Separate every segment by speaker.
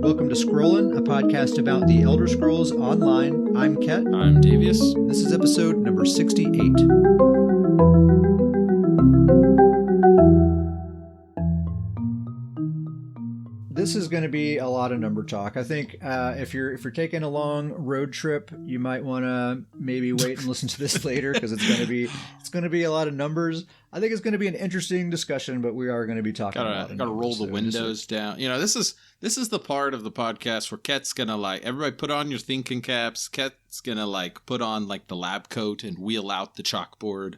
Speaker 1: Welcome to Scrollin', a podcast about the Elder Scrolls Online. I'm Ket.
Speaker 2: I'm Davius.
Speaker 1: This is episode number 68. This is going to be a lot of number talk. I think if you're taking a long road trip, you might want to maybe wait and listen to this later because it's going to be a lot of numbers. I think it's going to be an interesting discussion, but we are going to be talking about it.
Speaker 2: Gotta roll the windows down. You know, this is the part of the podcast where Ket's gonna everybody put on your thinking caps. Ket's gonna put on the lab coat and wheel out the chalkboard.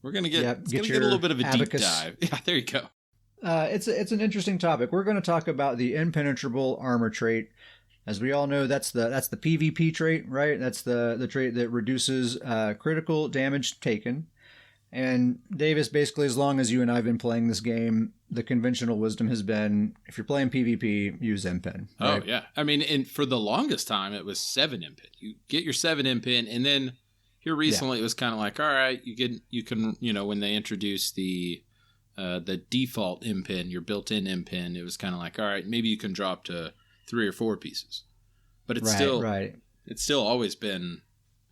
Speaker 2: We're gonna get a little bit of a abacus. Deep dive. Yeah, there you go.
Speaker 1: It's an interesting topic. We're going to talk about the impenetrable armor trait. As we all know, that's the PvP trait, right? That's the trait that reduces critical damage taken. And Davis, basically, as long as you and I have been playing this game, the conventional wisdom has been, if you're playing PvP, use impen. Right?
Speaker 2: Oh, yeah. I mean, for the longest time, it was 7 impen. You get your 7 impen, and then here recently it was kind of like, all right, you can, when they introduced the default impen, your built-in impen, it was kind of like, all right, maybe you can drop to 3 or 4 pieces. But it's it's still always been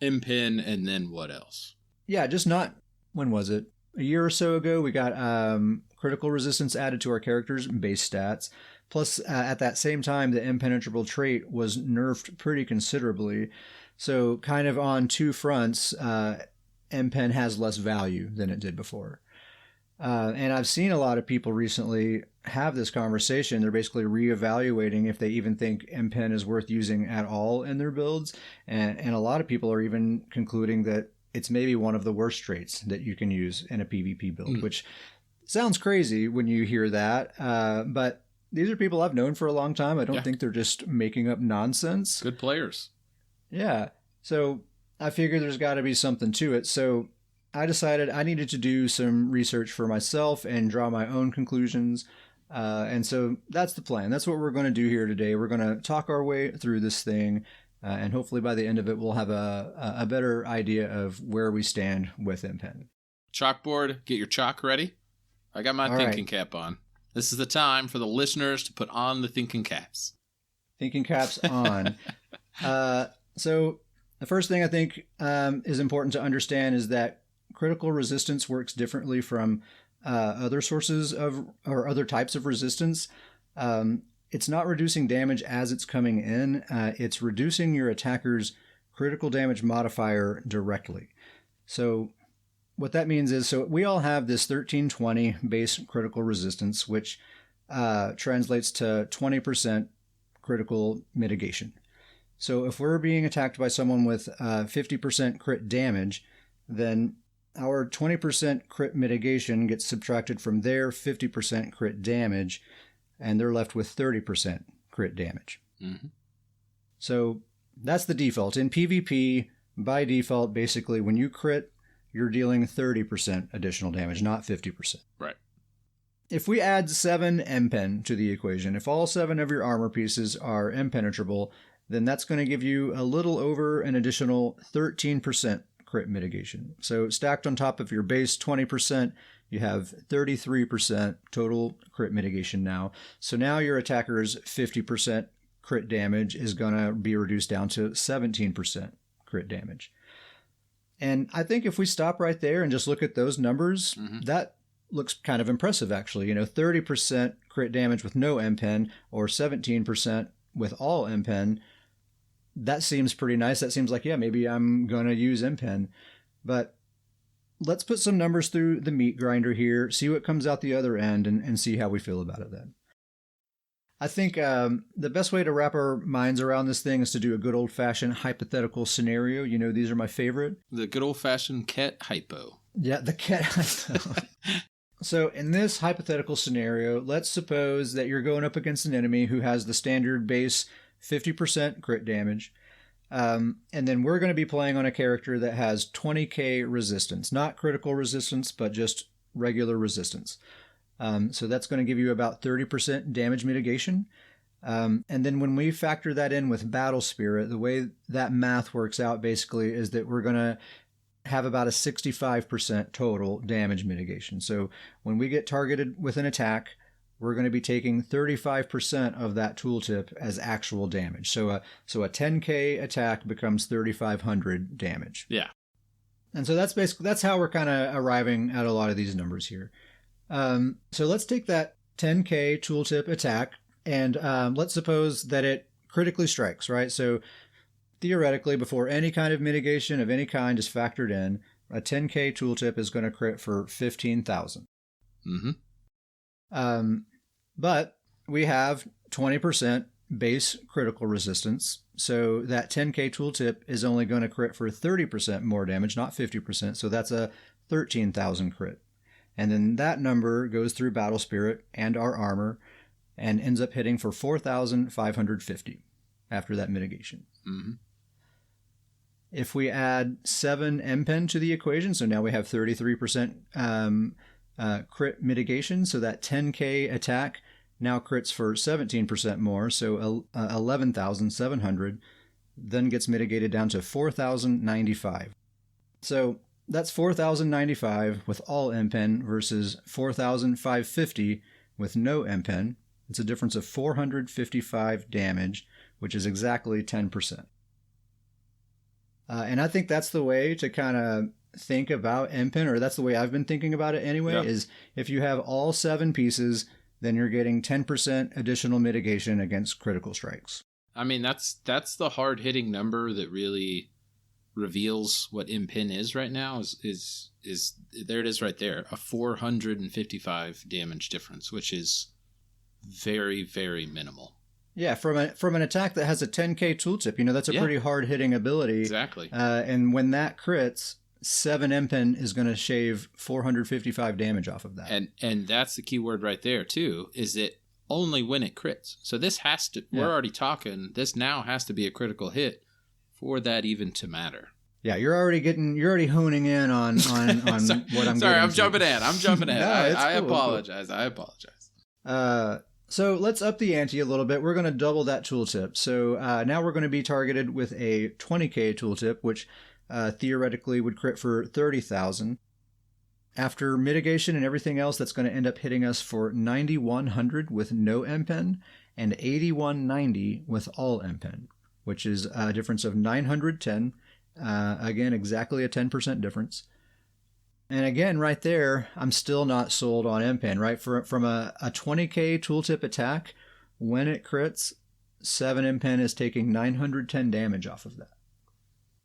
Speaker 2: impen and then what else?
Speaker 1: Yeah, just not... When was it? A year or so ago, we got critical resistance added to our characters' base stats. Plus, at that same time, the impenetrable trait was nerfed pretty considerably. So kind of on two fronts, impen has less value than it did before. And I've seen a lot of people recently have this conversation. They're basically reevaluating if they even think impen is worth using at all in their builds. And a lot of people are even concluding that it's maybe one of the worst traits that you can use in a PvP build, which sounds crazy when you hear that. But these are people I've known for a long time. I don't think they're just making up nonsense.
Speaker 2: Good players.
Speaker 1: Yeah. So I figured there's got to be something to it. So I decided I needed to do some research for myself and draw my own conclusions. And so that's the plan. That's what we're going to do here today. We're going to talk our way through this thing. And hopefully by the end of it, we'll have a better idea of where we stand with impen.
Speaker 2: Chalkboard, get your chalk ready. I got my thinking cap on. This is the time for the listeners to put on the thinking caps.
Speaker 1: Thinking caps on. So the first thing I think is important to understand is that critical resistance works differently from other sources or other types of resistance. It's not reducing damage as it's coming in. It's reducing your attacker's critical damage modifier directly. So what that means is, so we all have this 1320 base critical resistance, which translates to 20% critical mitigation. So if we're being attacked by someone with 50% crit damage, then our 20% crit mitigation gets subtracted from their 50% crit damage, and they're left with 30% crit damage. Mm-hmm. So that's the default. In PvP, by default, basically, when you crit, you're dealing 30% additional damage, not 50%.
Speaker 2: Right.
Speaker 1: If we add 7 impen to the equation, if all 7 of your armor pieces are impenetrable, then that's going to give you a little over an additional 13% crit mitigation. So stacked on top of your base 20%, you have 33% total crit mitigation now. So now your attacker's 50% crit damage is going to be reduced down to 17% crit damage. And I think if we stop right there and just look at those numbers, that looks kind of impressive, actually. 30% crit damage with no impen or 17% with all impen. That seems pretty nice. That seems like, maybe I'm going to use impen. But let's put some numbers through the meat grinder here, see what comes out the other end, and see how we feel about it then. I think the best way to wrap our minds around this thing is to do a good old-fashioned hypothetical scenario. These are my favorite.
Speaker 2: The good old-fashioned Ket hypo.
Speaker 1: Yeah, the Ket hypo. So in this hypothetical scenario, let's suppose that you're going up against an enemy who has the standard base 50% crit damage. And then we're going to be playing on a character that has 20k resistance, not critical resistance, but just regular resistance. So that's going to give you about 30% damage mitigation. And then when we factor that in with battle spirit, the way that math works out basically is that we're going to have about a 65% total damage mitigation. So when we get targeted with an attack, we're going to be taking 35% of that tooltip as actual damage. So a 10K attack becomes 3,500 damage.
Speaker 2: Yeah.
Speaker 1: And so that's how we're kind of arriving at a lot of these numbers here. So let's take that 10K tooltip attack, and let's suppose that it critically strikes, right? So theoretically, before any kind of mitigation of any kind is factored in, a 10K tooltip is going to crit for 15,000. But we have 20% base critical resistance, so that 10K tooltip is only going to crit for 30% more damage, not 50%, so that's a 13,000 crit. And then that number goes through Battle Spirit and our armor and ends up hitting for 4,550 after that mitigation. If we add 7 MPen to the equation, so now we have 33% crit mitigation, so that 10K attack now crits for 17% more, so 11,700, then gets mitigated down to 4,095. So that's 4,095 with all MPen versus 4,550 with no MPen. It's a difference of 455 damage, which is exactly 10%. And I think that's the way to kind of think about MPen, or that's the way I've been thinking about it anyway, is if you have all 7 pieces, then you're getting 10% additional mitigation against critical strikes.
Speaker 2: I mean, that's the hard-hitting number that really reveals what impen is right now. Is there it is right there, a 455 damage difference, which is very, very minimal.
Speaker 1: Yeah, from an attack that has a 10K tooltip, that's a pretty hard-hitting ability.
Speaker 2: Exactly.
Speaker 1: And when that crits, 7 MPen is going to shave 455 damage off of that.
Speaker 2: And that's the key word right there, too, is that only when it crits. So this has to, we're already talking, this now has to be a critical hit for that even to matter.
Speaker 1: Yeah, you're already honing in on
Speaker 2: sorry,
Speaker 1: what I'm
Speaker 2: sorry, I'm
Speaker 1: to.
Speaker 2: jumping in. No, I
Speaker 1: cool,
Speaker 2: apologize.
Speaker 1: Cool.
Speaker 2: I apologize.
Speaker 1: So let's up the ante a little bit. We're going to double that tooltip. So now we're going to be targeted with a 20K tooltip, which theoretically would crit for 30,000. After mitigation and everything else, that's going to end up hitting us for 9,100 with no MPen and 8,190 with all MPen, which is a difference of 910. Again, exactly a 10% difference. And again, right there, I'm still not sold on MPen, right? From a 20K tooltip attack, when it crits, 7 MPen is taking 910 damage off of that.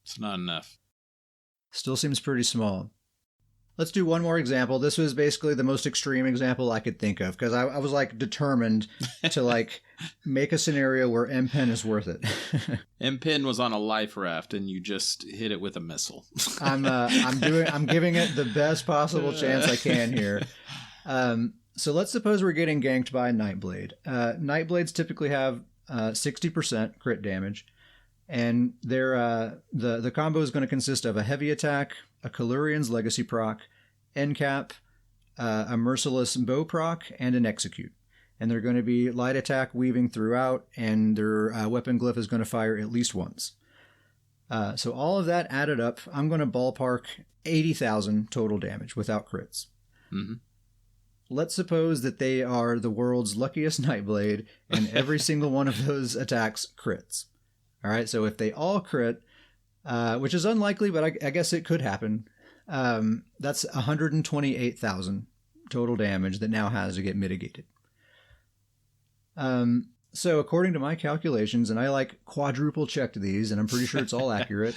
Speaker 2: It's not enough.
Speaker 1: Still seems pretty small. Let's do one more example. This was basically the most extreme example I could think of, because I was determined to make a scenario where MPen is worth it.
Speaker 2: MPen was on a life raft and you just hit it with a missile.
Speaker 1: I'm giving it the best possible chance I can here. So let's suppose we're getting ganked by Nightblade. Nightblades typically have 60% crit damage, and they're the combo is going to consist of a heavy attack, a Kalurian's Legacy proc, Endcap, a Merciless Bow proc, and an Execute. And they're going to be light attack weaving throughout, and their weapon glyph is going to fire at least once. So all of that added up, I'm going to ballpark 80,000 total damage without crits.
Speaker 2: Mm-hmm.
Speaker 1: Let's suppose that they are the world's luckiest Nightblade, and every single one of those attacks crits. All right, so if they all crit, which is unlikely, but I guess it could happen, that's 128,000 total damage that now has to get mitigated. So according to my calculations, and I quadruple checked these, and I'm pretty sure it's all accurate,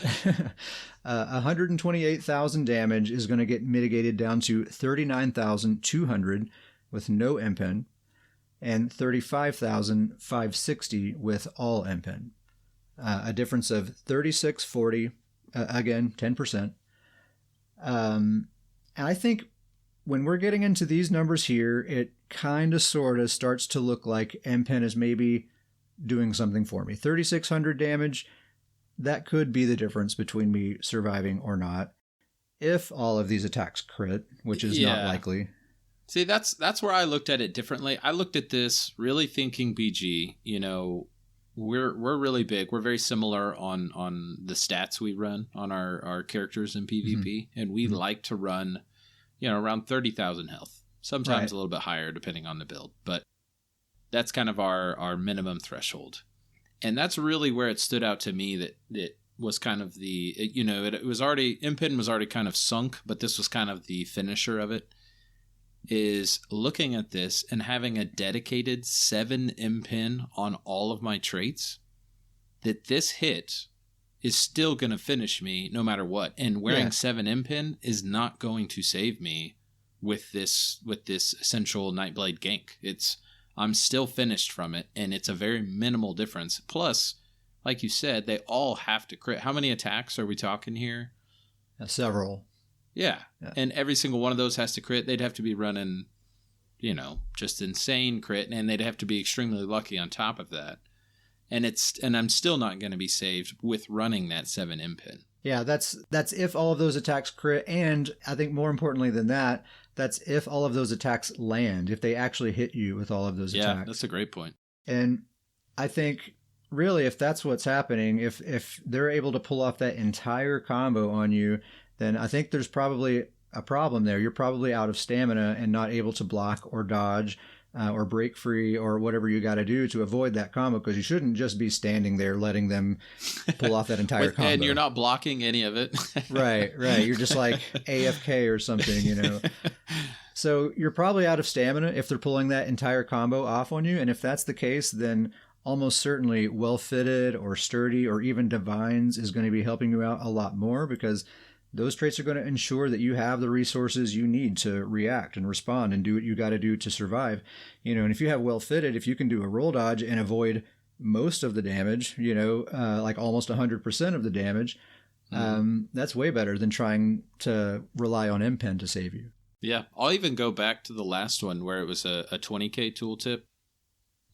Speaker 1: 128,000 damage is going to get mitigated down to 39,200 with no MPen, and 35,560 with all MPen. A difference of 3640, again, 10%. And I think when we're getting into these numbers here, it kind of sort of starts to look like MPen is maybe doing something for me. 3,600 damage, that could be the difference between me surviving or not, if all of these attacks crit, which is not likely.
Speaker 2: See, that's where I looked at it differently. I looked at this really thinking BG, we're really big. We're very similar on the stats we run on our characters in PvP, mm-hmm. and we like to run, around 30,000 health. Sometimes a little bit higher depending on the build. But That's kind of our minimum threshold. And that's really where it stood out to me that it was kind of it was already, impen was already kind of sunk, but this was kind of the finisher of it, is looking at this and having a dedicated 7 impen on all of my traits, that this hit is still going to finish me no matter what. And wearing 7 impen is not going to save me with this essential Nightblade gank. I'm still finished from it, and it's a very minimal difference. Plus, like you said, they all have to crit. How many attacks are we talking here?
Speaker 1: Several.
Speaker 2: Yeah. And every single one of those has to crit. They'd have to be running, just insane crit, and they'd have to be extremely lucky on top of that. And I'm still not going to be saved with running that 7 impen.
Speaker 1: Yeah, that's if all of those attacks crit, and I think more importantly than that, that's if all of those attacks land, if they actually hit you with all of those attacks.
Speaker 2: Yeah, that's a great point.
Speaker 1: And I think really if that's what's happening, if they're able to pull off that entire combo on you, then I think there's probably a problem there. You're probably out of stamina and not able to block or dodge or break free or whatever you got to do to avoid that combo, because you shouldn't just be standing there letting them pull off that entire combo.
Speaker 2: And you're not blocking any of it.
Speaker 1: Right. You're just like AFK or something, So you're probably out of stamina if they're pulling that entire combo off on you. And if that's the case, then almost certainly well-fitted or sturdy or even divines is going to be helping you out a lot more, because those traits are going to ensure that you have the resources you need to react and respond and do what you got to do to survive. And if you have well-fitted, if you can do a roll dodge and avoid most of the damage, like almost 100% of the damage, that's way better than trying to rely on impen to save you.
Speaker 2: Yeah, I'll even go back to the last one where it was a 20k tooltip.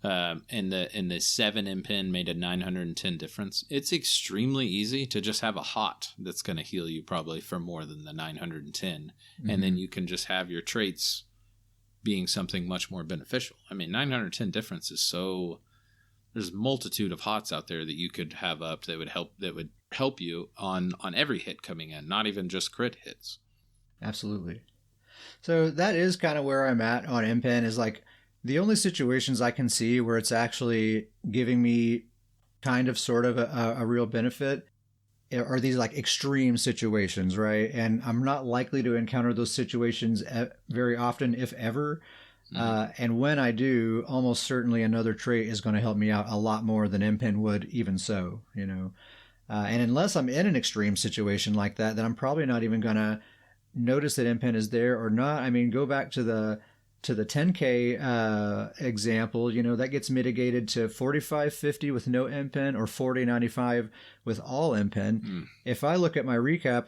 Speaker 2: And the 7 impen made a 910 difference. It's extremely easy to just have a hot that's going to heal you probably for more than the 910. And then you can just have your traits being something much more beneficial. I mean, 910 difference is there's a multitude of hots out there that you could have up that would help you on every hit coming in, not even just crit hits.
Speaker 1: Absolutely. So that is kind of where I'm at on impen, is like, the only situations I can see where it's actually giving me kind of sort of a real benefit are these like extreme situations, right? And I'm not likely to encounter those situations very often, if ever. And when I do, almost certainly another trait is going to help me out a lot more than impen would, even so, And unless I'm in an extreme situation like that, then I'm probably not even going to notice that impen is there or not. I mean, go back to the 10K example, that gets mitigated to 4550 with no impen or 4095 with all impen. If I look at my recap,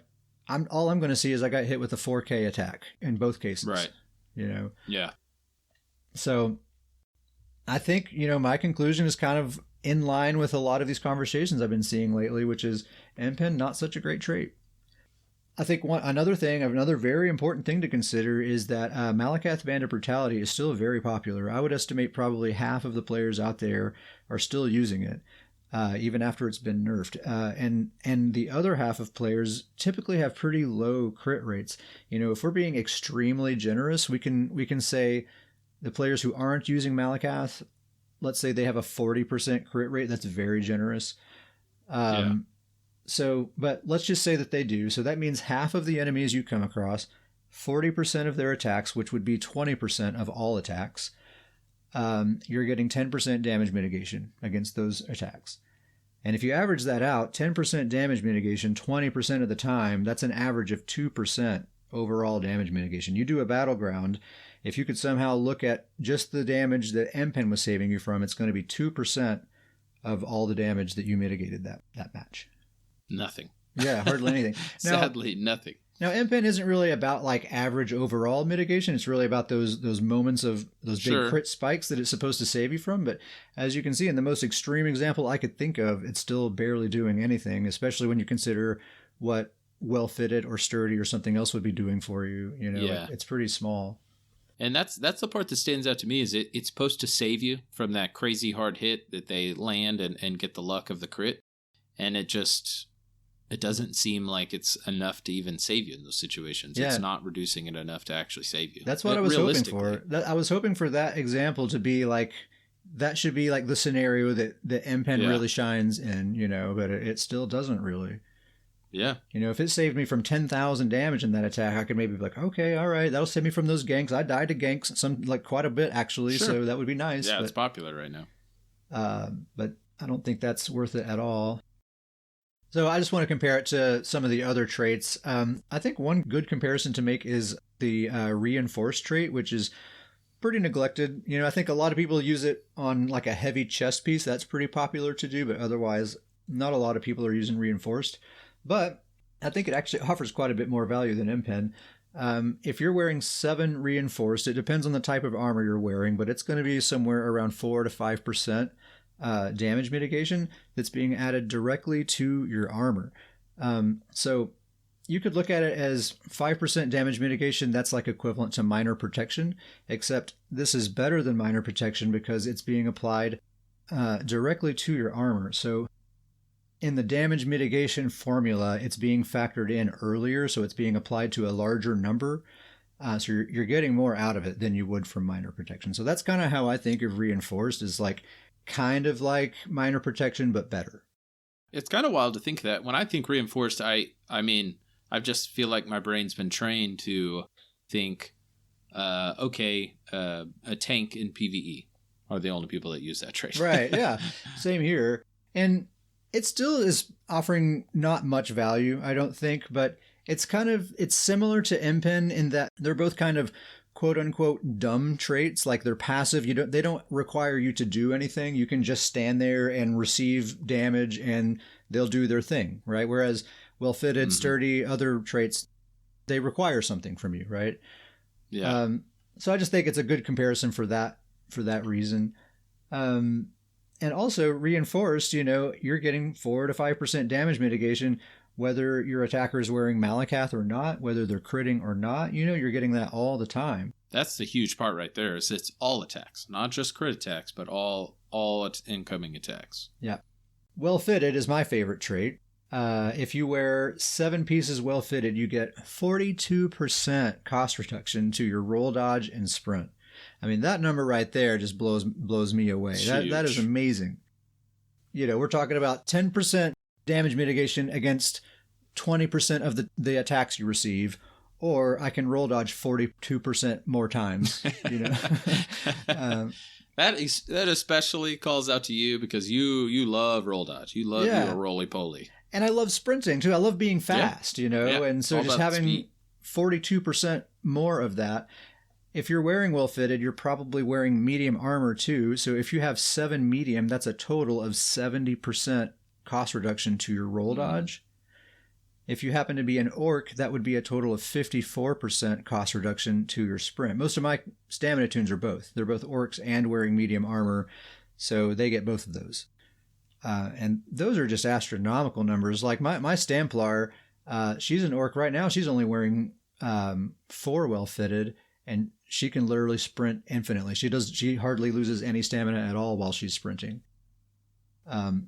Speaker 1: all I'm going to see is I got hit with a 4K attack in both cases.
Speaker 2: Right.
Speaker 1: Yeah. So I think, my conclusion is kind of in line with a lot of these conversations I've been seeing lately, which is impen, not such a great trait. I think another very important thing to consider is that Malakath Band of Brutality is still very popular. I would estimate probably half of the players out there are still using it, even after it's been nerfed. And the other half of players typically have pretty low crit rates. If we're being extremely generous, we can say the players who aren't using Malakath, let's say they have a 40% crit rate. That's very generous. So, but let's just say that they do. So that means half of the enemies you come across, 40% of their attacks, which would be 20% of all attacks, you're getting 10% damage mitigation against those attacks. And if you average that out, 10% damage mitigation 20% of the time, that's an average of 2% overall damage mitigation. You do a battleground, if you could somehow look at just the damage that impen was saving you from, it's going to be 2% of all the damage that you mitigated that match.
Speaker 2: Nothing.
Speaker 1: Yeah, hardly anything. Now,
Speaker 2: Sadly, nothing.
Speaker 1: Now, impen isn't really about like average overall mitigation. It's really about those moments of those big crit spikes that it's supposed to save you from. But as you can see, in the most extreme example I could think of, it's still barely doing anything, especially when you consider what well-fitted or sturdy or something else would be doing for you. It's pretty small.
Speaker 2: And that's the part that stands out to me, is it's supposed to save you from that crazy hard hit that they land and get the luck of the crit. And it doesn't seem like it's enough to even save you in those situations. Yeah. It's not reducing it enough to actually save you.
Speaker 1: That's what I was hoping for. I was hoping for that example to be like, that should be like the scenario that the impen really shines in, but it still doesn't really.
Speaker 2: Yeah.
Speaker 1: If it saved me from 10,000 damage in that attack, I could maybe be like, okay, all right, that'll save me from those ganks. I died to ganks quite a bit actually, so that would be nice.
Speaker 2: Yeah, it's popular right now.
Speaker 1: But I don't think that's worth it at all. So I just want to compare it to some of the other traits. I think one good comparison to make is the reinforced trait, which is pretty neglected. I think a lot of people use it on like a heavy chest piece. That's pretty popular to do, but otherwise not a lot of people are using reinforced. But I think it actually offers quite a bit more value than impen. If you're wearing 7 reinforced, it depends on the type of armor you're wearing, but it's going to be somewhere around 4 to 5% damage mitigation that's being added directly to your armor. So you could look at it as 5% damage mitigation. That's like equivalent to minor protection, except this is better than minor protection because it's being applied directly to your armor. So in the damage mitigation formula, it's being factored in earlier, so it's being applied to a larger number. So you're getting more out of it than you would from minor protection. So that's kind of how I think of reinforced, is like kind of like minor protection, but better.
Speaker 2: It's kind of wild to think that. When I think reinforced, I mean, I just feel like my brain's been trained to think, a tank in PvE are the only people that use that trait.
Speaker 1: Right, yeah. Same here. And it still is offering not much value, I don't think, but it's similar to impen in that they're both kind of quote unquote dumb traits. Like they're passive. They don't require you to do anything. You can just stand there and receive damage and they'll do their thing, right? Whereas well-fitted, sturdy, other traits, they require something from you, right?
Speaker 2: Yeah.
Speaker 1: So I just think it's a good comparison for that reason. And also reinforced, you're getting 4 to 5% damage mitigation, whether your attacker is wearing Malakath or not, whether they're critting or not, you're getting that all the time.
Speaker 2: That's the huge part right there, is it's all attacks, not just crit attacks, but all incoming attacks.
Speaker 1: Yeah. Well fitted is my favorite trait. If you wear 7 pieces well fitted, you get 42% cost reduction to your roll, dodge, and sprint. I mean, that number right there just blows me away. That is amazing. We're talking about 10% damage mitigation against 20% of the attacks you receive, or I can roll dodge 42% more times.
Speaker 2: That especially calls out to you because you love roll dodge. You love your roly poly.
Speaker 1: And I love sprinting too. I love being fast, and so just having 42% more of that. If you're wearing well-fitted, you're probably wearing medium armor too. So if you have 7 medium, that's a total of 70% cost reduction to your roll dodge. If you happen to be an orc, that would be a total of 54% cost reduction to your sprint. Most of my stamina tunes are both. They're both orcs and wearing medium armor, so they get both of those. And those are just astronomical numbers. Like my StamPlar, she's an orc right now. She's only wearing 4 well-fitted, and she can literally sprint infinitely. She hardly loses any stamina at all while she's sprinting.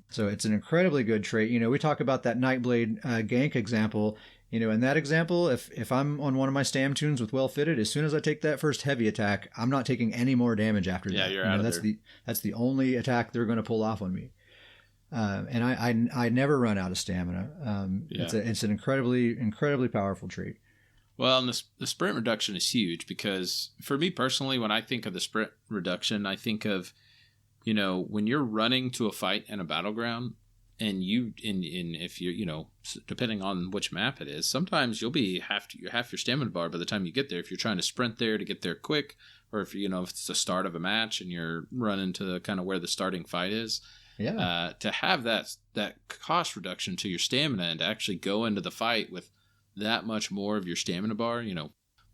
Speaker 1: So it's an incredibly good trait. We talk about that Nightblade gank example. In that example, if I'm on one of my stam tunes with well fitted, as soon as I take that first heavy attack, I'm not taking any more damage after that.
Speaker 2: Yeah, you're out of there.
Speaker 1: That's the only attack they're going to pull off on me. And I never run out of stamina. It's an incredibly powerful trait.
Speaker 2: Well, and the sprint reduction is huge because for me personally, when I think of the sprint reduction, I think of, when you're running to a fight in a battleground and if you're, depending on which map it is, sometimes you'll be half your stamina bar by the time you get there. If you're trying to sprint there to get there quick, or if if it's the start of a match and you're running to kind of where the starting fight is. Yeah. To have that cost reduction to your stamina and to actually go into the fight with that much more of your stamina bar,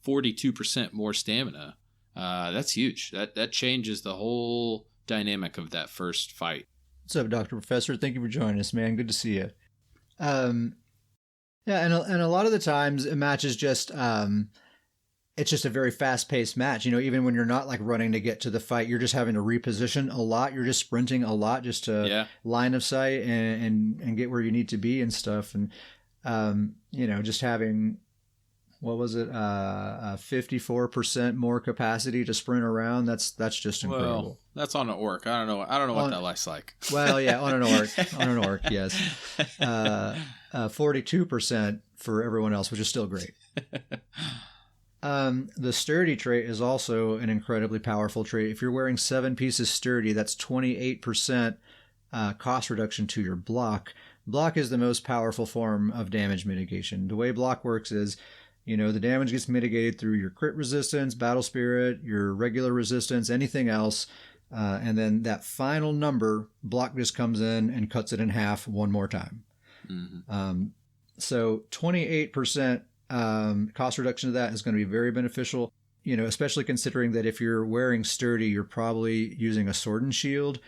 Speaker 2: 42% more stamina, that's huge. That changes the whole dynamic of that first fight.
Speaker 1: What's up, Dr. Professor? Thank you for joining us, man. Good to see you. And a lot of the times a match is just it's just a very fast-paced match. Even when you're not like running to get to the fight, you're just having to reposition a lot. You're just sprinting a lot just to line of sight and get where you need to be and stuff. And just having what was it? 54% more capacity to sprint around. That's just incredible.
Speaker 2: Well, that's on an orc. I don't know what that life's like.
Speaker 1: Well, yeah, on an orc, yes. 42% for everyone else, which is still great. The sturdy trait is also an incredibly powerful trait. If you're wearing 7 pieces sturdy, that's 28% cost reduction to your block. Block is the most powerful form of damage mitigation. The way block works is, the damage gets mitigated through your crit resistance, battle spirit, your regular resistance, anything else. And then that final number, block just comes in and cuts it in half one more time. Mm-hmm. So 28% cost reduction to that is going to be very beneficial, especially considering that if you're wearing sturdy, you're probably using a sword and shield.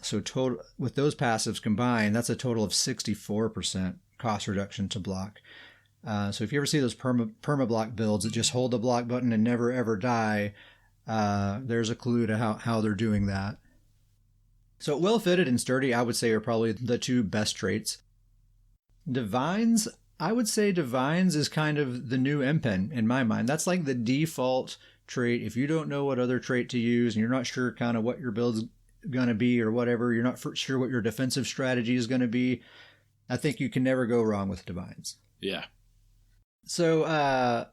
Speaker 1: So total with those passives combined, that's a total of 64% cost reduction to block. So if you ever see those perma block builds that just hold the block button and never ever die, there's a clue to how they're doing that. So well fitted and sturdy, I would say, are probably the 2 best traits. Divines, I would say Divines is kind of the new impen in my mind. That's like the default trait. If you don't know what other trait to use and you're not sure kind of what your build's going to be or whatever, you're not sure what your defensive strategy is going to be, I think you can never go wrong with Divines.
Speaker 2: Yeah.
Speaker 1: So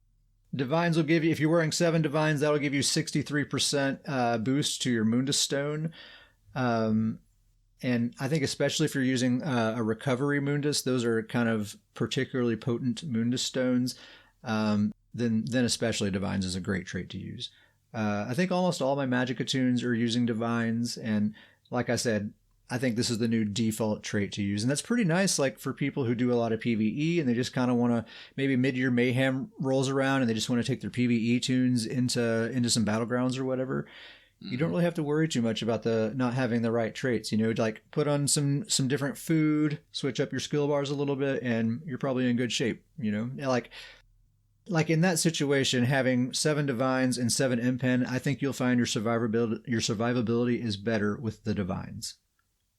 Speaker 1: Divines will give you, if you're wearing 7 Divines, that'll give you 63% boost to your Mundus Stone. And I think especially if you're using a recovery Mundus, those are kind of particularly potent Mundus Stones. Then especially Divines is a great trait to use. I think almost all my Magicka tunes are using Divines, and like I said, I think this is the new default trait to use, and that's pretty nice. Like for people who do a lot of PvE and they just kind of want to, maybe mid-year mayhem rolls around and they just want to take their PvE tunes into some battlegrounds or whatever. You don't really have to worry too much about the not having the right traits. Like put on some different food, switch up your skill bars a little bit, and you're probably in good shape. Like in that situation, having 7 Divines and 7 impen, I think you'll find your survivability is better with the Divines.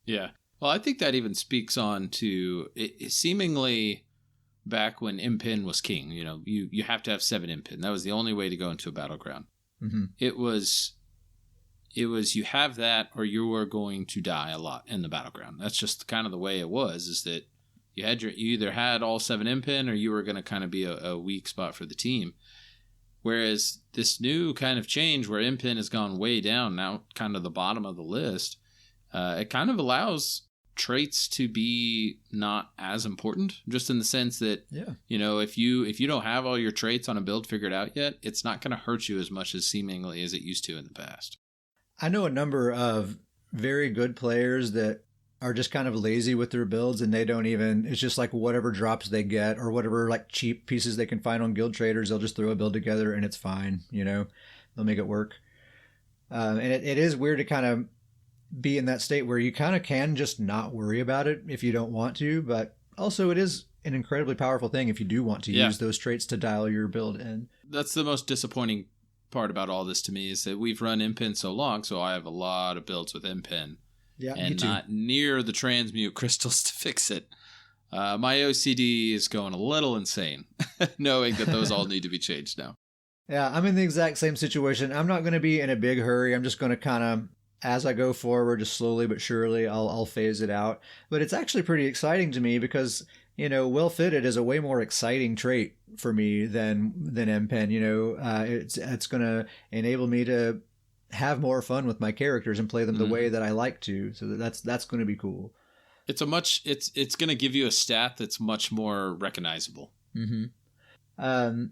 Speaker 2: Yeah. Well, I think that even speaks on to it seemingly back when impen was king. You have to have 7 impen. That was the only way to go into a battleground. Mm-hmm. It was you have that or you are going to die a lot in the battleground. That's just kind of the way it was, is that you either had all 7 impen or you were going to kind of be a weak spot for the team. Whereas this new kind of change where impen has gone way down, now kind of the bottom of the list, it kind of allows traits to be not as important, just in the sense that, if you don't have all your traits on a build figured out yet, it's not going to hurt you as much as seemingly as it used to in the past.
Speaker 1: I know a number of very good players that are just kind of lazy with their builds, and they don't even, it's just like whatever drops they get or whatever like cheap pieces they can find on Guild Traders, they'll just throw a build together and it's fine. They'll make it work. And it is weird to kind of be in that state where you kind of can just not worry about it if you don't want to, but also it is an incredibly powerful thing if you do want to use those traits to dial your build in.
Speaker 2: That's the most disappointing part about all this to me, is that we've run impen so long, so I have a lot of builds with impen.
Speaker 1: Yeah,
Speaker 2: and not near the transmute crystals to fix it. My OCD is going a little insane, knowing that those all need to be changed now.
Speaker 1: Yeah, I'm in the exact same situation. I'm not going to be in a big hurry. I'm just going to kind of, as I go forward, just slowly but surely, I'll phase it out. But it's actually pretty exciting to me because, well fitted is a way more exciting trait for me than impen. It's going to enable me to have more fun with my characters and play them the way that I like to. So that's going to be cool.
Speaker 2: It's going to give you a stat that's much more recognizable.
Speaker 1: Mm-hmm.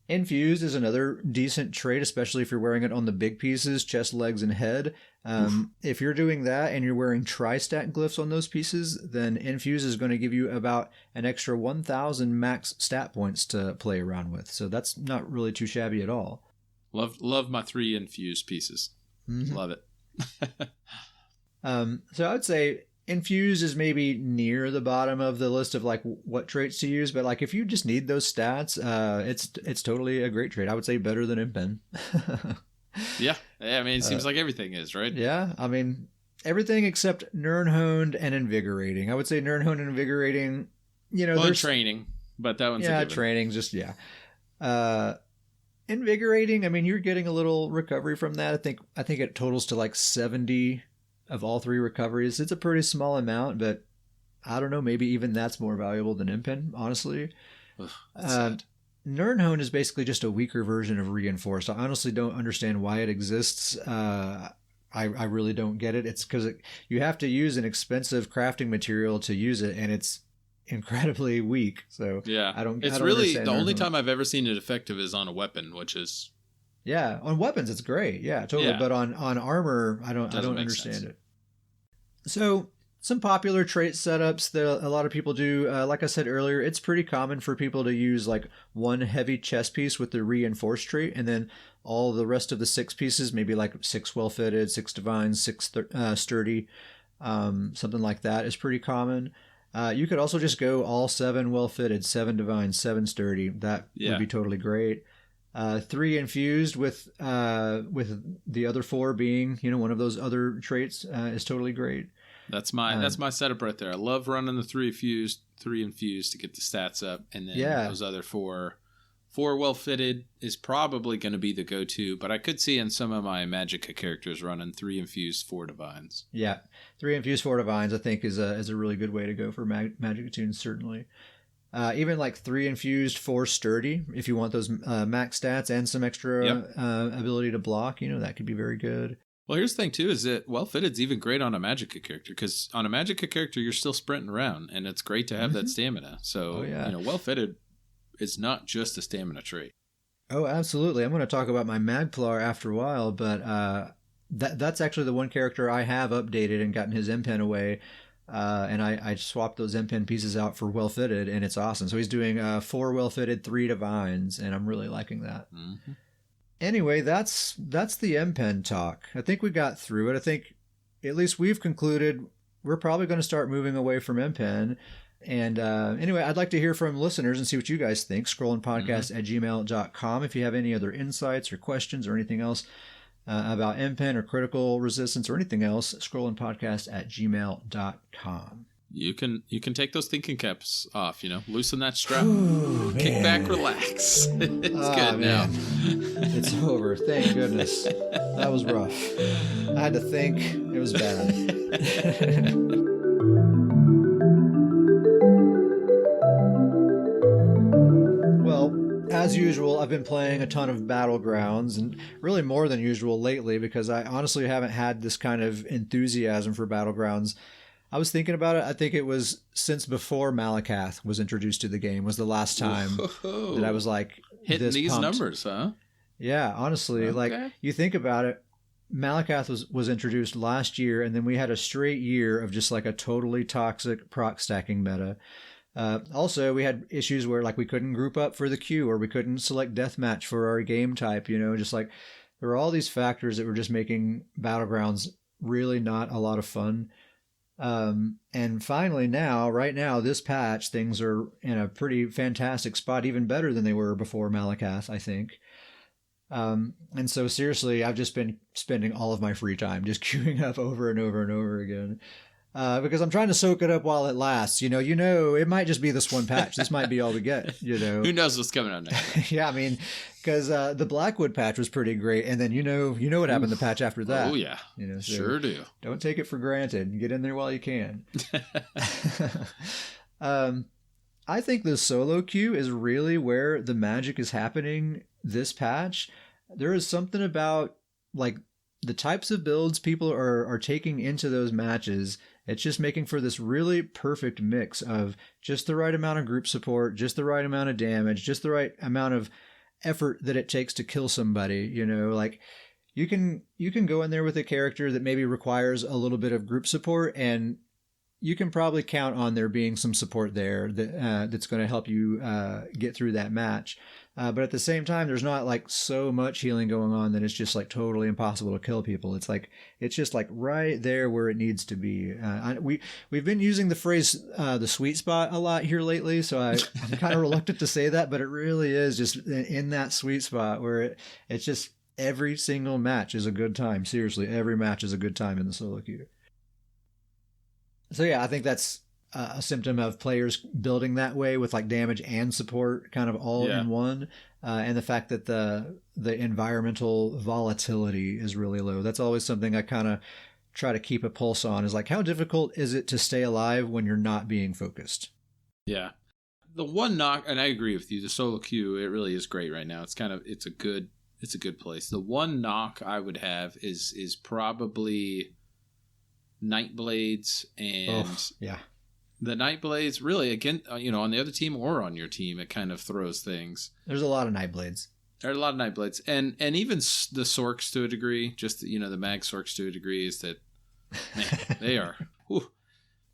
Speaker 1: Infused is another decent trait, especially if you're wearing it on the big pieces, chest, legs, and head. If you're doing that and you're wearing tri-stat glyphs on those pieces, then Infuse is going to give you about an extra 1,000 max stat points to play around with. So that's not really too shabby at all.
Speaker 2: Love my 3 infused pieces. Mm-hmm. Love it.
Speaker 1: So I would say Infuse is maybe near the bottom of the list of like what traits to use, but like if you just need those stats, it's totally a great trait. I would say better than impen.
Speaker 2: Yeah, I mean, it seems like everything is, right?
Speaker 1: Yeah, I mean, everything except Nirnhoned and Invigorating. I would say Nirnhoned and Invigorating,
Speaker 2: well, training, but that one's a given.
Speaker 1: Training's just, Invigorating. I mean, you're getting a little recovery from that. I think it totals to like 70 of all 3 recoveries. It's a pretty small amount, but I don't know, maybe even that's more valuable than impen, honestly.
Speaker 2: Ugh, that's sad.
Speaker 1: Nernhone is basically just a weaker version of Reinforced. I honestly don't understand why it exists. I really don't get it. It's because you have to use an expensive crafting material to use it, and it's incredibly weak. So
Speaker 2: yeah,
Speaker 1: I don't.
Speaker 2: It's
Speaker 1: I don't
Speaker 2: really the
Speaker 1: Nernhone.
Speaker 2: only time I've ever seen it effective is on a weapon, which is
Speaker 1: On weapons it's great. Yeah, totally.
Speaker 2: Yeah.
Speaker 1: But on armor, I don't
Speaker 2: Doesn't make
Speaker 1: understand
Speaker 2: sense.
Speaker 1: it. So some popular trait setups that a lot of people do, like I said earlier, it's pretty common for people to use like one heavy chest piece with the reinforced trait, and then all the rest of the 6 pieces, maybe like 6 well-fitted, 6 divine, 6 sturdy, something like that is pretty common. You could also just go all 7 well-fitted, 7 divine, 7 sturdy. That would be totally great. 3 infused with the other 4 being, one of those other traits is totally great.
Speaker 2: That's my setup right there. I love running the 3 infused to get the stats up, and then those other 4 well fitted is probably going to be the go-to. But I could see in some of my Magicka characters running 3 infused, 4 divines.
Speaker 1: Yeah, 3 infused, 4 divines I think is a really good way to go for Magicka tunes, certainly. Even like 3 infused, 4 sturdy, if you want those max stats and some extra ability to block, that could be very good.
Speaker 2: Well, here's the thing, too, is that well-fitted's even great on a Magicka character, because on a Magicka character, you're still sprinting around, and it's great to have that stamina. So, well-fitted is not just a stamina trait.
Speaker 1: Oh, absolutely. I'm going to talk about my MagPlar after a while, but that's actually the one character I have updated and gotten his impen away, and I swapped those impen pieces out for well-fitted, and it's awesome. So he's doing 4 well-fitted, 3 divines, and I'm really liking that.
Speaker 2: Mm-hmm.
Speaker 1: Anyway, that's the impen talk. I think we got through it. I think at least we've concluded we're probably going to start moving away from impen. And anyway, I'd like to hear from listeners and see what you guys think. scrollandpodcast@gmail.com if you have any other insights or questions or anything else about impen or critical resistance or anything else. scrollandpodcast@gmail.com.
Speaker 2: You can take those thinking caps off, loosen that strap, kick back, relax. It's good now.
Speaker 1: It's over. Thank goodness. That was rough. I had to think. It was bad. Well, as usual, I've been playing a ton of Battlegrounds, and really more than usual lately, because I honestly haven't had this kind of enthusiasm for Battlegrounds. I was thinking about it. I think it was since before Malakath was introduced to the game was the last time that I was like
Speaker 2: hitting these
Speaker 1: pumped.
Speaker 2: Numbers, huh?
Speaker 1: Yeah, honestly, like you think about it, Malakath was introduced last year, and then we had a straight year of just like a totally toxic proc stacking meta. Also, we had issues where like we couldn't group up for the queue, or we couldn't select deathmatch for our game type. Just like there were all these factors that were just making Battlegrounds really not a lot of fun. And finally right now, this patch, things are in a pretty fantastic spot, even better than they were before Malakath, I think. And so seriously, I've just been spending all of my free time just queuing up over and over and over again. Because I'm trying to soak it up while it lasts. It might just be this one patch. This might be all we get,
Speaker 2: Who knows what's coming out next?
Speaker 1: Yeah, I mean, because the Blackwood patch was pretty great. And then, what happened the patch after that.
Speaker 2: Oh, yeah.
Speaker 1: So
Speaker 2: sure do.
Speaker 1: Don't take it for granted. Get in there while you can. I think the solo queue is really where the magic is happening this patch. There is something about, like, the types of builds people are taking into those matches. It's just making for this really perfect mix of just the right amount of group support, just the right amount of damage, just the right amount of effort that it takes to kill somebody. Like you can go in there with a character that maybe requires a little bit of group support, and you can probably count on there being some support there that's going to help you get through that match. But at the same time, there's not like so much healing going on that it's just like totally impossible to kill people. It's just like right there where it needs to be. We've been using the phrase the sweet spot a lot here lately, so I'm kind of reluctant to say that, but it really is just in that sweet spot where it's just every single match is a good time. Seriously, every match is a good time in the solo queue. So yeah, I think that's a symptom of players building that way with like damage and support kind of all in one. And the fact that the environmental volatility is really low. That's always something I kind of try to keep a pulse on, is like, how difficult is it to stay alive when you're not being focused?
Speaker 2: Yeah. The one knock, and I agree with you, the solo queue, it really is great right now. It's a good place. The one knock I would have is probably Nightblades, and the Nightblades really, again, on the other team or on your team, it kind of throws things.
Speaker 1: There's a lot of Nightblades.
Speaker 2: There are a lot of Nightblades, and even the Sorks to a degree, just the Mag Sorks to a degree, is that, man, they are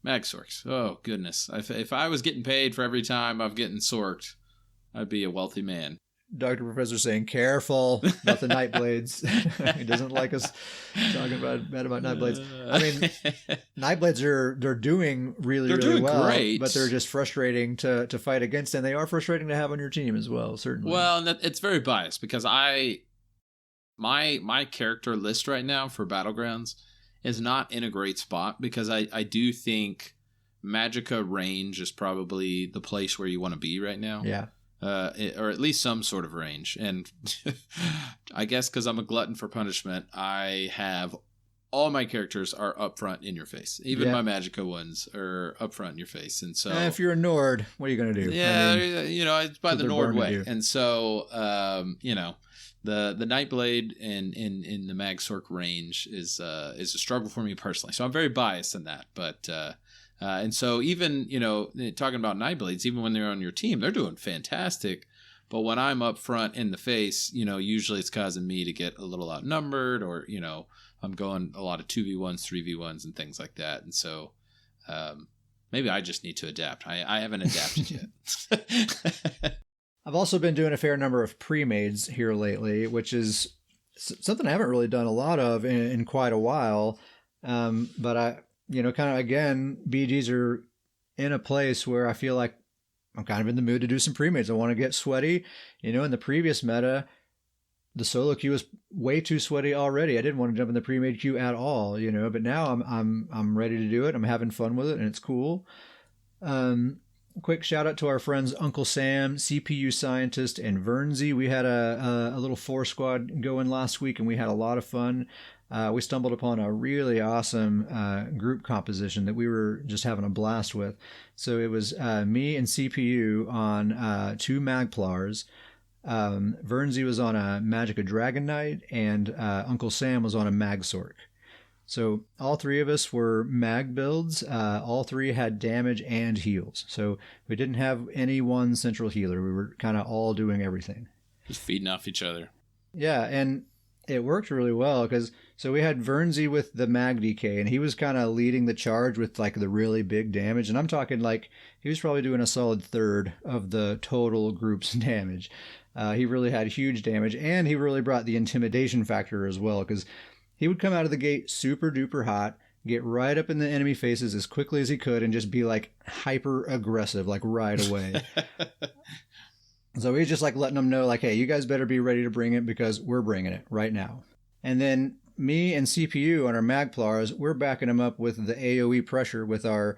Speaker 2: Mag Sorks. Oh goodness! If I was getting paid for every time I'm getting sorked, I'd be a wealthy man.
Speaker 1: Dr. Professor saying, careful about the Nightblades. He doesn't like us talking bad about Nightblades. I mean, Nightblades they're doing really well,
Speaker 2: great,
Speaker 1: but they're just frustrating to fight against, and they are frustrating to have on your team as well, certainly.
Speaker 2: Well, and it's very biased because my character list right now for Battlegrounds is not in a great spot, because I do think Magicka range is probably the place where you want to be right now.
Speaker 1: Yeah.
Speaker 2: Or at least some sort of range. And I guess because I'm a glutton for punishment, I have all my characters are up front in your face. Even my Magicka ones are up front in your face. And so
Speaker 1: if you're a Nord, what are you going to do?
Speaker 2: Yeah, it's by the Nord way. And so, the Nightblade in the Mag Sork range is a struggle for me personally. So I'm very biased in that. But and so even, talking about Nightblades, even when they're on your team, they're doing fantastic. But when I'm up front in the face, usually it's causing me to get a little outnumbered, or, I'm going a lot of 2v1s, 3v1s, and things like that. And so maybe I just need to adapt. I haven't adapted yet.
Speaker 1: I've also been doing a fair number of pre-mades here lately, which is something I haven't really done a lot of in quite a while. But I... kind of, again, BGs are in a place where I feel like I'm kind of in the mood to do some pre-mades. I want to get sweaty. In the previous meta, the solo queue was way too sweaty already. I didn't want to jump in the pre-made queue at all, but now I'm ready to do it. I'm having fun with it, and it's cool. Quick shout out to our friends Uncle Sam, CPU Scientist, and Vernsey. We had a little 4-squad going last week, and we had a lot of fun. We stumbled upon a really awesome group composition that we were just having a blast with. So it was me and CPU on 2 MagPlars. Vernsey was on a Magicka Dragon Knight, and Uncle Sam was on a Mag Sork. So all 3 of us were mag builds. All 3 had damage and heals. So we didn't have any one central healer. We were kind of all doing everything.
Speaker 2: Just feeding off each other.
Speaker 1: Yeah, and it worked really well because we had Vernsey with the Mag DK, and he was kind of leading the charge with like the really big damage. And I'm talking like he was probably doing a solid third of the total group's damage. He really had huge damage, and he really brought the intimidation factor as well, because he would come out of the gate super duper hot, get right up in the enemy faces as quickly as he could, and just be like hyper aggressive, like right away. So he's just like letting them know, like, hey, you guys better be ready to bring it because we're bringing it right now. And then me and CPU on our MagPlars, we're backing them up with the AoE pressure with our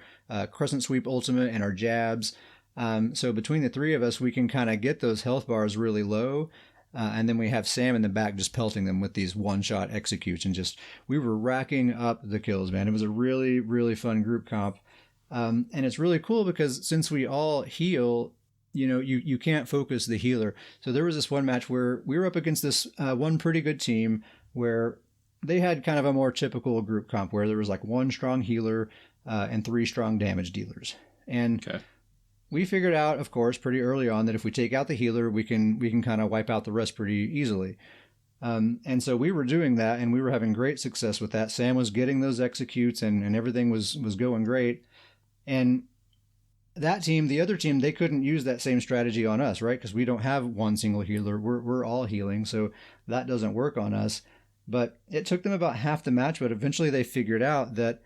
Speaker 1: Crescent Sweep Ultimate and our jabs. So between the 3 of us, we can kind of get those health bars really low. And then we have Sam in the back just pelting them with these one-shot executes. And we were racking up the kills, man. It was a really, really fun group comp. And it's really cool because since we all heal, you can't focus the healer. So there was this one match where we were up against this one pretty good team where they had kind of a more typical group comp where there was like 1 strong healer and 3 strong damage dealers. And we figured out, of course, pretty early on that if we take out the healer, we can kind of wipe out the rest pretty easily. And so we were doing that, and we were having great success with that. Sam was getting those executes, and everything was going great. And that team, the other team, they couldn't use that same strategy on us, right? Because we don't have 1 single healer. We're all healing, so that doesn't work on us. But it took them about half the match, but eventually they figured out that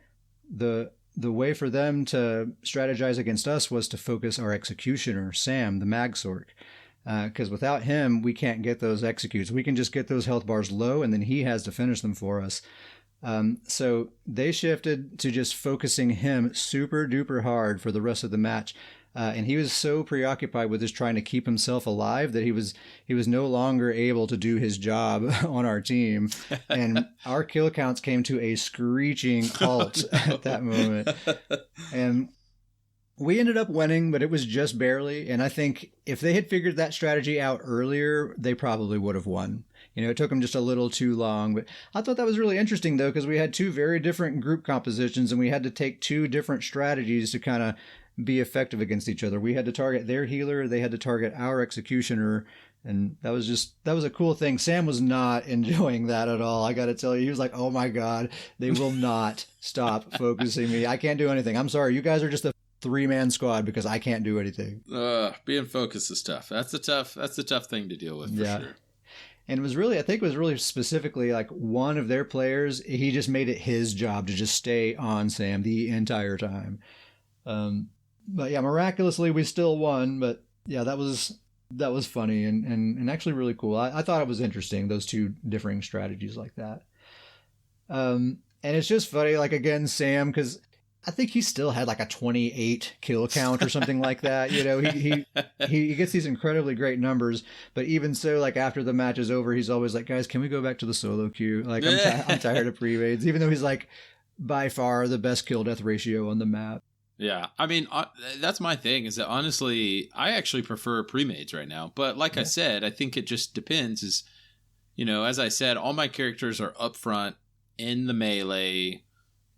Speaker 1: the way for them to strategize against us was to focus our executioner, Sam, the Mag Sork. Because without him, we can't get those executes. We can just get those health bars low, and then he has to finish them for us. So they shifted to just focusing him super duper hard for the rest of the match. And he was so preoccupied with just trying to keep himself alive that he was no longer able to do his job on our team. And our kill counts came to a screeching halt at that moment. And we ended up winning, but it was just barely. And I think if they had figured that strategy out earlier, they probably would have won. It took them just a little too long. But I thought that was really interesting, though, because we had two very different group compositions and we had to take two different strategies to kind of be effective against each other. We had to target their healer, they had to target our executioner, and that was a cool thing. Sam was not enjoying that at all. I got to tell you, he was like, "Oh my God, they will not stop focusing me. I can't do anything. I'm sorry, you guys are just a 3-man squad because I can't do anything."
Speaker 2: Being focused is tough. That's a tough thing to deal with for sure.
Speaker 1: And I think it was really specifically like one of their players, he just made it his job to just stay on Sam the entire time. But yeah, miraculously we still won. But yeah, that was funny and actually really cool. I thought it was interesting, those two differing strategies like that. And it's just funny, like again, Sam, because I think he still had like a 28 kill count or something like that. He gets these incredibly great numbers, but even so, like after the match is over, he's always like, "Guys, can we go back to the solo queue? Like I'm tired of pre-raids," even though he's like by far the best kill death ratio on the map.
Speaker 2: Yeah, I mean, that's my thing, is that honestly, I actually prefer pre-mades right now. But like I said, I think it just depends. As I said, all my characters are up front in the melee,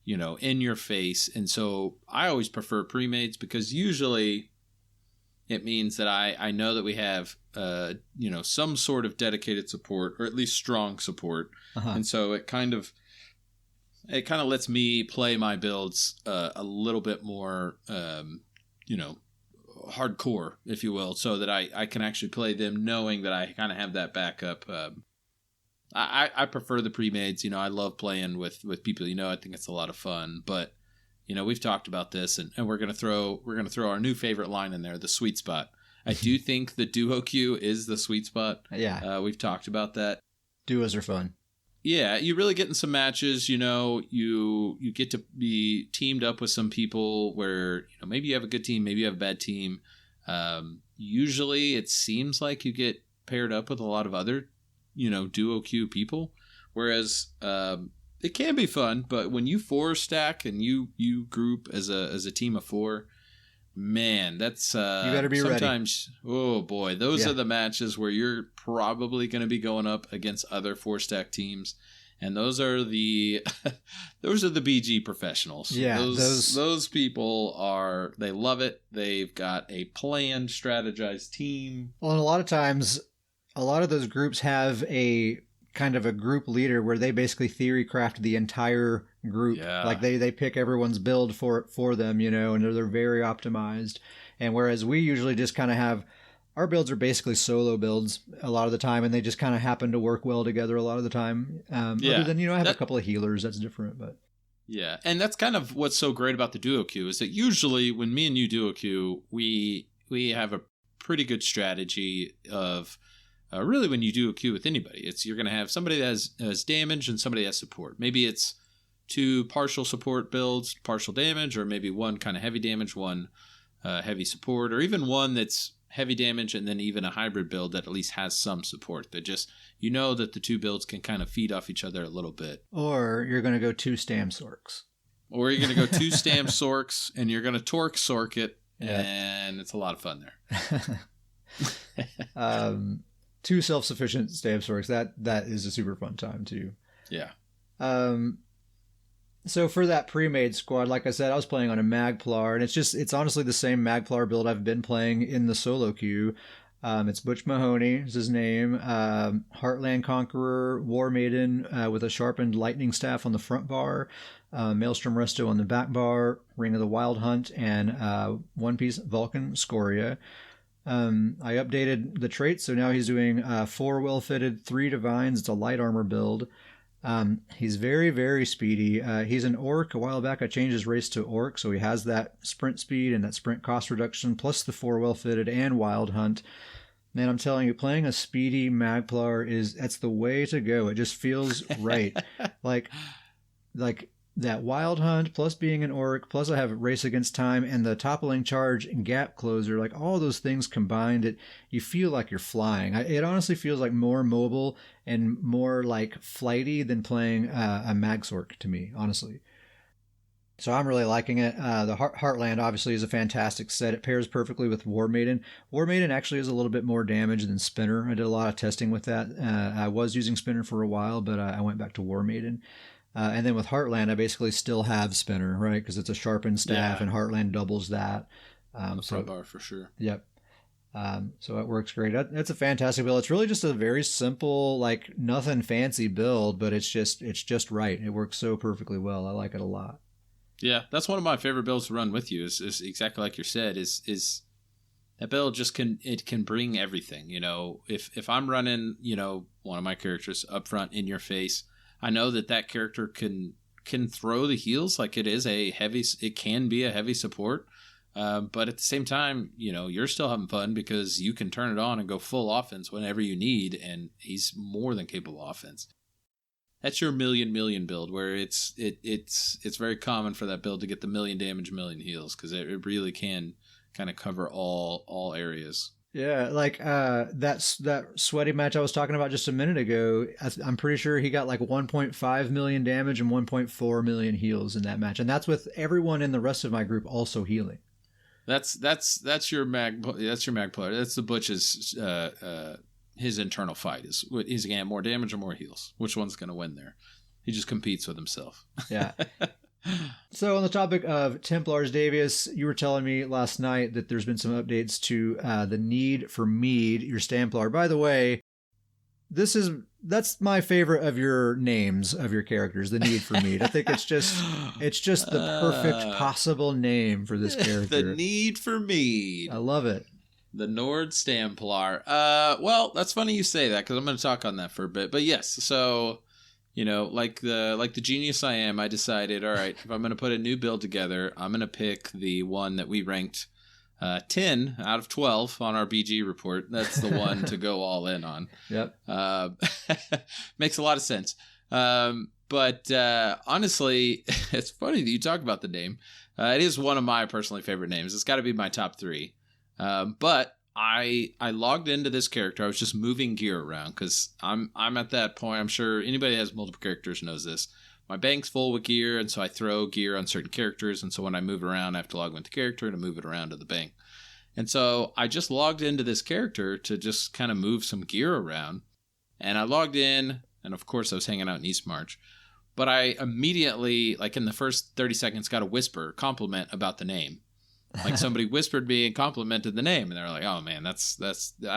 Speaker 2: in your face. And so I always prefer pre-mades because usually it means that I know that we have, some sort of dedicated support, or at least strong support. And so it kind of lets me play my builds a little bit more, hardcore, if you will, so that I can actually play them knowing that I kind of have that backup. I prefer the pre-mades. I love playing with people. I think it's a lot of fun. But we've talked about this, and we're gonna throw our new favorite line in there, the sweet spot. I do think the duo queue is the sweet spot.
Speaker 1: Yeah,
Speaker 2: we've talked about that.
Speaker 1: Duos are fun. Yeah,
Speaker 2: you really get in some matches, you get to be teamed up with some people where, maybe you have a good team, maybe you have a bad team. Usually it seems like you get paired up with a lot of other, duo queue people. Whereas it can be fun, but when you 4-stack and you group as a team of 4, man, that's
Speaker 1: you better be
Speaker 2: sometimes
Speaker 1: ready.
Speaker 2: Oh boy, those are the matches where you're probably going to be going up against other 4-stack teams, and those are the BG professionals.
Speaker 1: Yeah,
Speaker 2: those people they love it. They've got a planned, strategized team.
Speaker 1: Well, and a lot of times, a lot of those groups have a kind of a group leader where they basically theorycraft the entire group.
Speaker 2: Yeah.
Speaker 1: Like they pick everyone's build for them, and they're very optimized. And whereas we usually just kind of have, our builds are basically solo builds a lot of the time, and they just kind of happen to work well together a lot of the time. Other than, I have a couple of healers, that's different, but.
Speaker 2: Yeah, and that's kind of what's so great about the duo queue, is that usually when me and you duo queue, we have a pretty good strategy of really when you do a queue with anybody, you're going to have somebody that has damage and somebody that has support. Maybe it's 2 partial support builds, partial damage, or maybe one kind of heavy damage, one heavy support, or even one that's heavy damage and then even a hybrid build that at least has some support. That just, that the 2 builds can kind of feed off each other a little bit.
Speaker 1: Or you're going to go 2 Stam Sorks.
Speaker 2: Or you're going to go 2 Stam Sorks and you're going to torque Sork it, and it's a lot of fun
Speaker 1: there. 2 self-sufficient Stam Sorks, that is a super fun time too.
Speaker 2: Yeah.
Speaker 1: So for that pre-made squad, like I said, I was playing on a MagPlar, and it's honestly the same MagPlar build I've been playing in the solo queue. It's Butch Mahoney is his name. Heartland Conqueror, War Maiden with a sharpened lightning staff on the front bar, Maelstrom Resto on the back bar, Ring of the Wild Hunt, and One Piece Vulcan Scoria. I updated the traits, so now he's doing 4 well-fitted, 3 divines. It's a light armor build. He's very, very speedy. He's an orc. A while back I changed his race to orc, so he has that sprint speed and that sprint cost reduction, plus the 4 well-fitted and wild hunt. Man, I'm telling you, playing a speedy MagPlar that's the way to go. It just feels right. Like, like that Wild Hunt plus being an orc, plus I have Race Against Time and the Toppling Charge and Gap Closer, like all those things combined, you feel like you're flying. It honestly feels like more mobile and more like flighty than playing a Magsork to me, honestly. So I'm really liking it. The Heartland obviously is a fantastic set. It pairs perfectly with War Maiden. War Maiden actually is a little bit more damage than Spinner. I did a lot of testing with that. I was using Spinner for a while, but I went back to War Maiden. And then with Heartland, I basically still have Spinner, right? Because it's a sharpened staff, and Heartland doubles that.
Speaker 2: The front bar for sure.
Speaker 1: Yep. So it works great. It's a fantastic build. It's really just a very simple, like nothing fancy build, but it's just right. It works so perfectly well. I like it a lot.
Speaker 2: Yeah, that's one of my favorite builds to run with you. Is exactly like you said. Is that build just can bring everything. You know, if I'm running, you know, one of my characters up front in your face, I know that character can throw the heals. Like it can be a heavy support. But at the same time, you know, you're still having fun because you can turn it on and go full offense whenever you need, and he's more than capable offense. That's your million build, where it's very common for that build to get the 1,000,000 damage, 1,000,000 heals, because it really can kind of cover all areas.
Speaker 1: Yeah, like that sweaty match I was talking about just a minute ago. I'm pretty sure he got like 1.5 million damage and 1.4 million heals in that match, and that's with everyone in the rest of my group also healing.
Speaker 2: That's your MagPlar. That's the Butch's his internal fight is he's gonna have more damage or more heals. Which one's gonna win there? He just competes with himself.
Speaker 1: Yeah. So on the topic of Templars, Davius, you were telling me last night that there's been some updates to the need for mead, your StamPlar. By the way, that's my favorite of your names of your characters, the need for mead. I think it's just the perfect possible name for this character.
Speaker 2: The need for mead.
Speaker 1: I love it.
Speaker 2: The Nord StamPlar. Well, that's funny you say that, because I'm going to talk on that for a bit. But yes, so you know, like the genius I am, I decided, all right, if I'm going to put a new build together, I'm going to pick the one that we ranked 10 out of 12 on our BG report. That's the one to go all in on.
Speaker 1: Yep.
Speaker 2: Makes a lot of sense. But honestly, it's funny that you talk about the name. It is one of my personally favorite names. It's got to be my top 3. But I logged into this character. I was just moving gear around because I'm at that point. I'm sure anybody that has multiple characters knows this. My bank's full with gear, and so I throw gear on certain characters. And so when I move around, I have to log into the character to move it around to the bank. And so I just logged into this character to just kind of move some gear around. And I logged in, and of course I was hanging out in East March. But I immediately, like in the first 30 seconds, got a compliment about the name. Like somebody whispered me and complimented the name, and they were like, "Oh man, that's I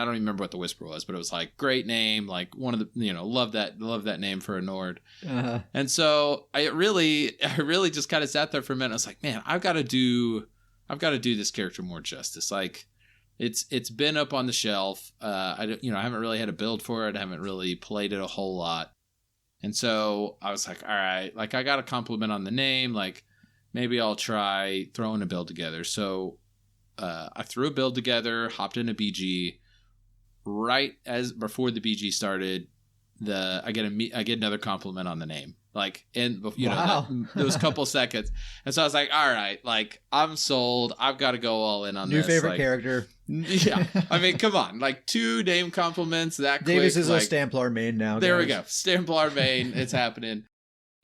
Speaker 2: don't even remember what the whisper was, but it was like great name, like one of the, you know, love that name for a Nord." Uh-huh. And so I really just kind of sat there for a minute. I was like, "Man, I've got to do this character more justice. Like it's been up on the shelf. I haven't really had a build for it. I haven't really played it a whole lot." And so I was like, "All right, like I got a compliment on the name, like maybe I'll try throwing a build together." So I threw a build together, hopped into BG. Right as before the BG started, I get another compliment on the name. Like, and you
Speaker 1: wow.
Speaker 2: know, those couple seconds. And so I was like, all right, like I'm sold. I've got to go all in on
Speaker 1: new
Speaker 2: this.
Speaker 1: Favorite
Speaker 2: like,
Speaker 1: character.
Speaker 2: Yeah. I mean, come on. Like 2 name compliments that quick.
Speaker 1: Davis is
Speaker 2: like,
Speaker 1: a StamPlar main now.
Speaker 2: There
Speaker 1: guys.
Speaker 2: we go. StamPlar main. It's happening.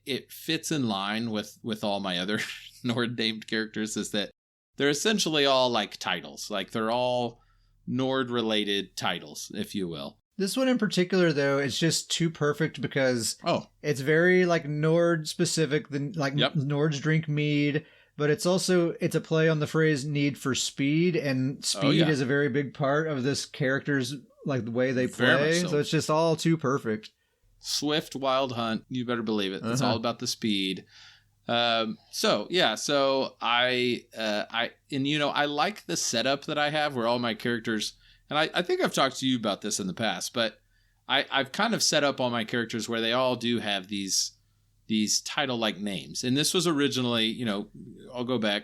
Speaker 2: It fits in line with all my other Nord named characters, is that they're essentially all like titles. Like they're all Nord related titles, if you will.
Speaker 1: This one in particular, though, it's just too perfect because it's very like Nord specific, Nords drink mead, but it's a play on the phrase need for speed, and speed is a very big part of this character's like the way they play. So it's just all too perfect.
Speaker 2: Swift Wild Hunt, you better believe it. It's all about the speed. So I like the setup that I have where all my characters, and I think I've talked to you about this in the past, but I've kind of set up all my characters where they all do have these title-like names. And this was originally, you know, I'll go back.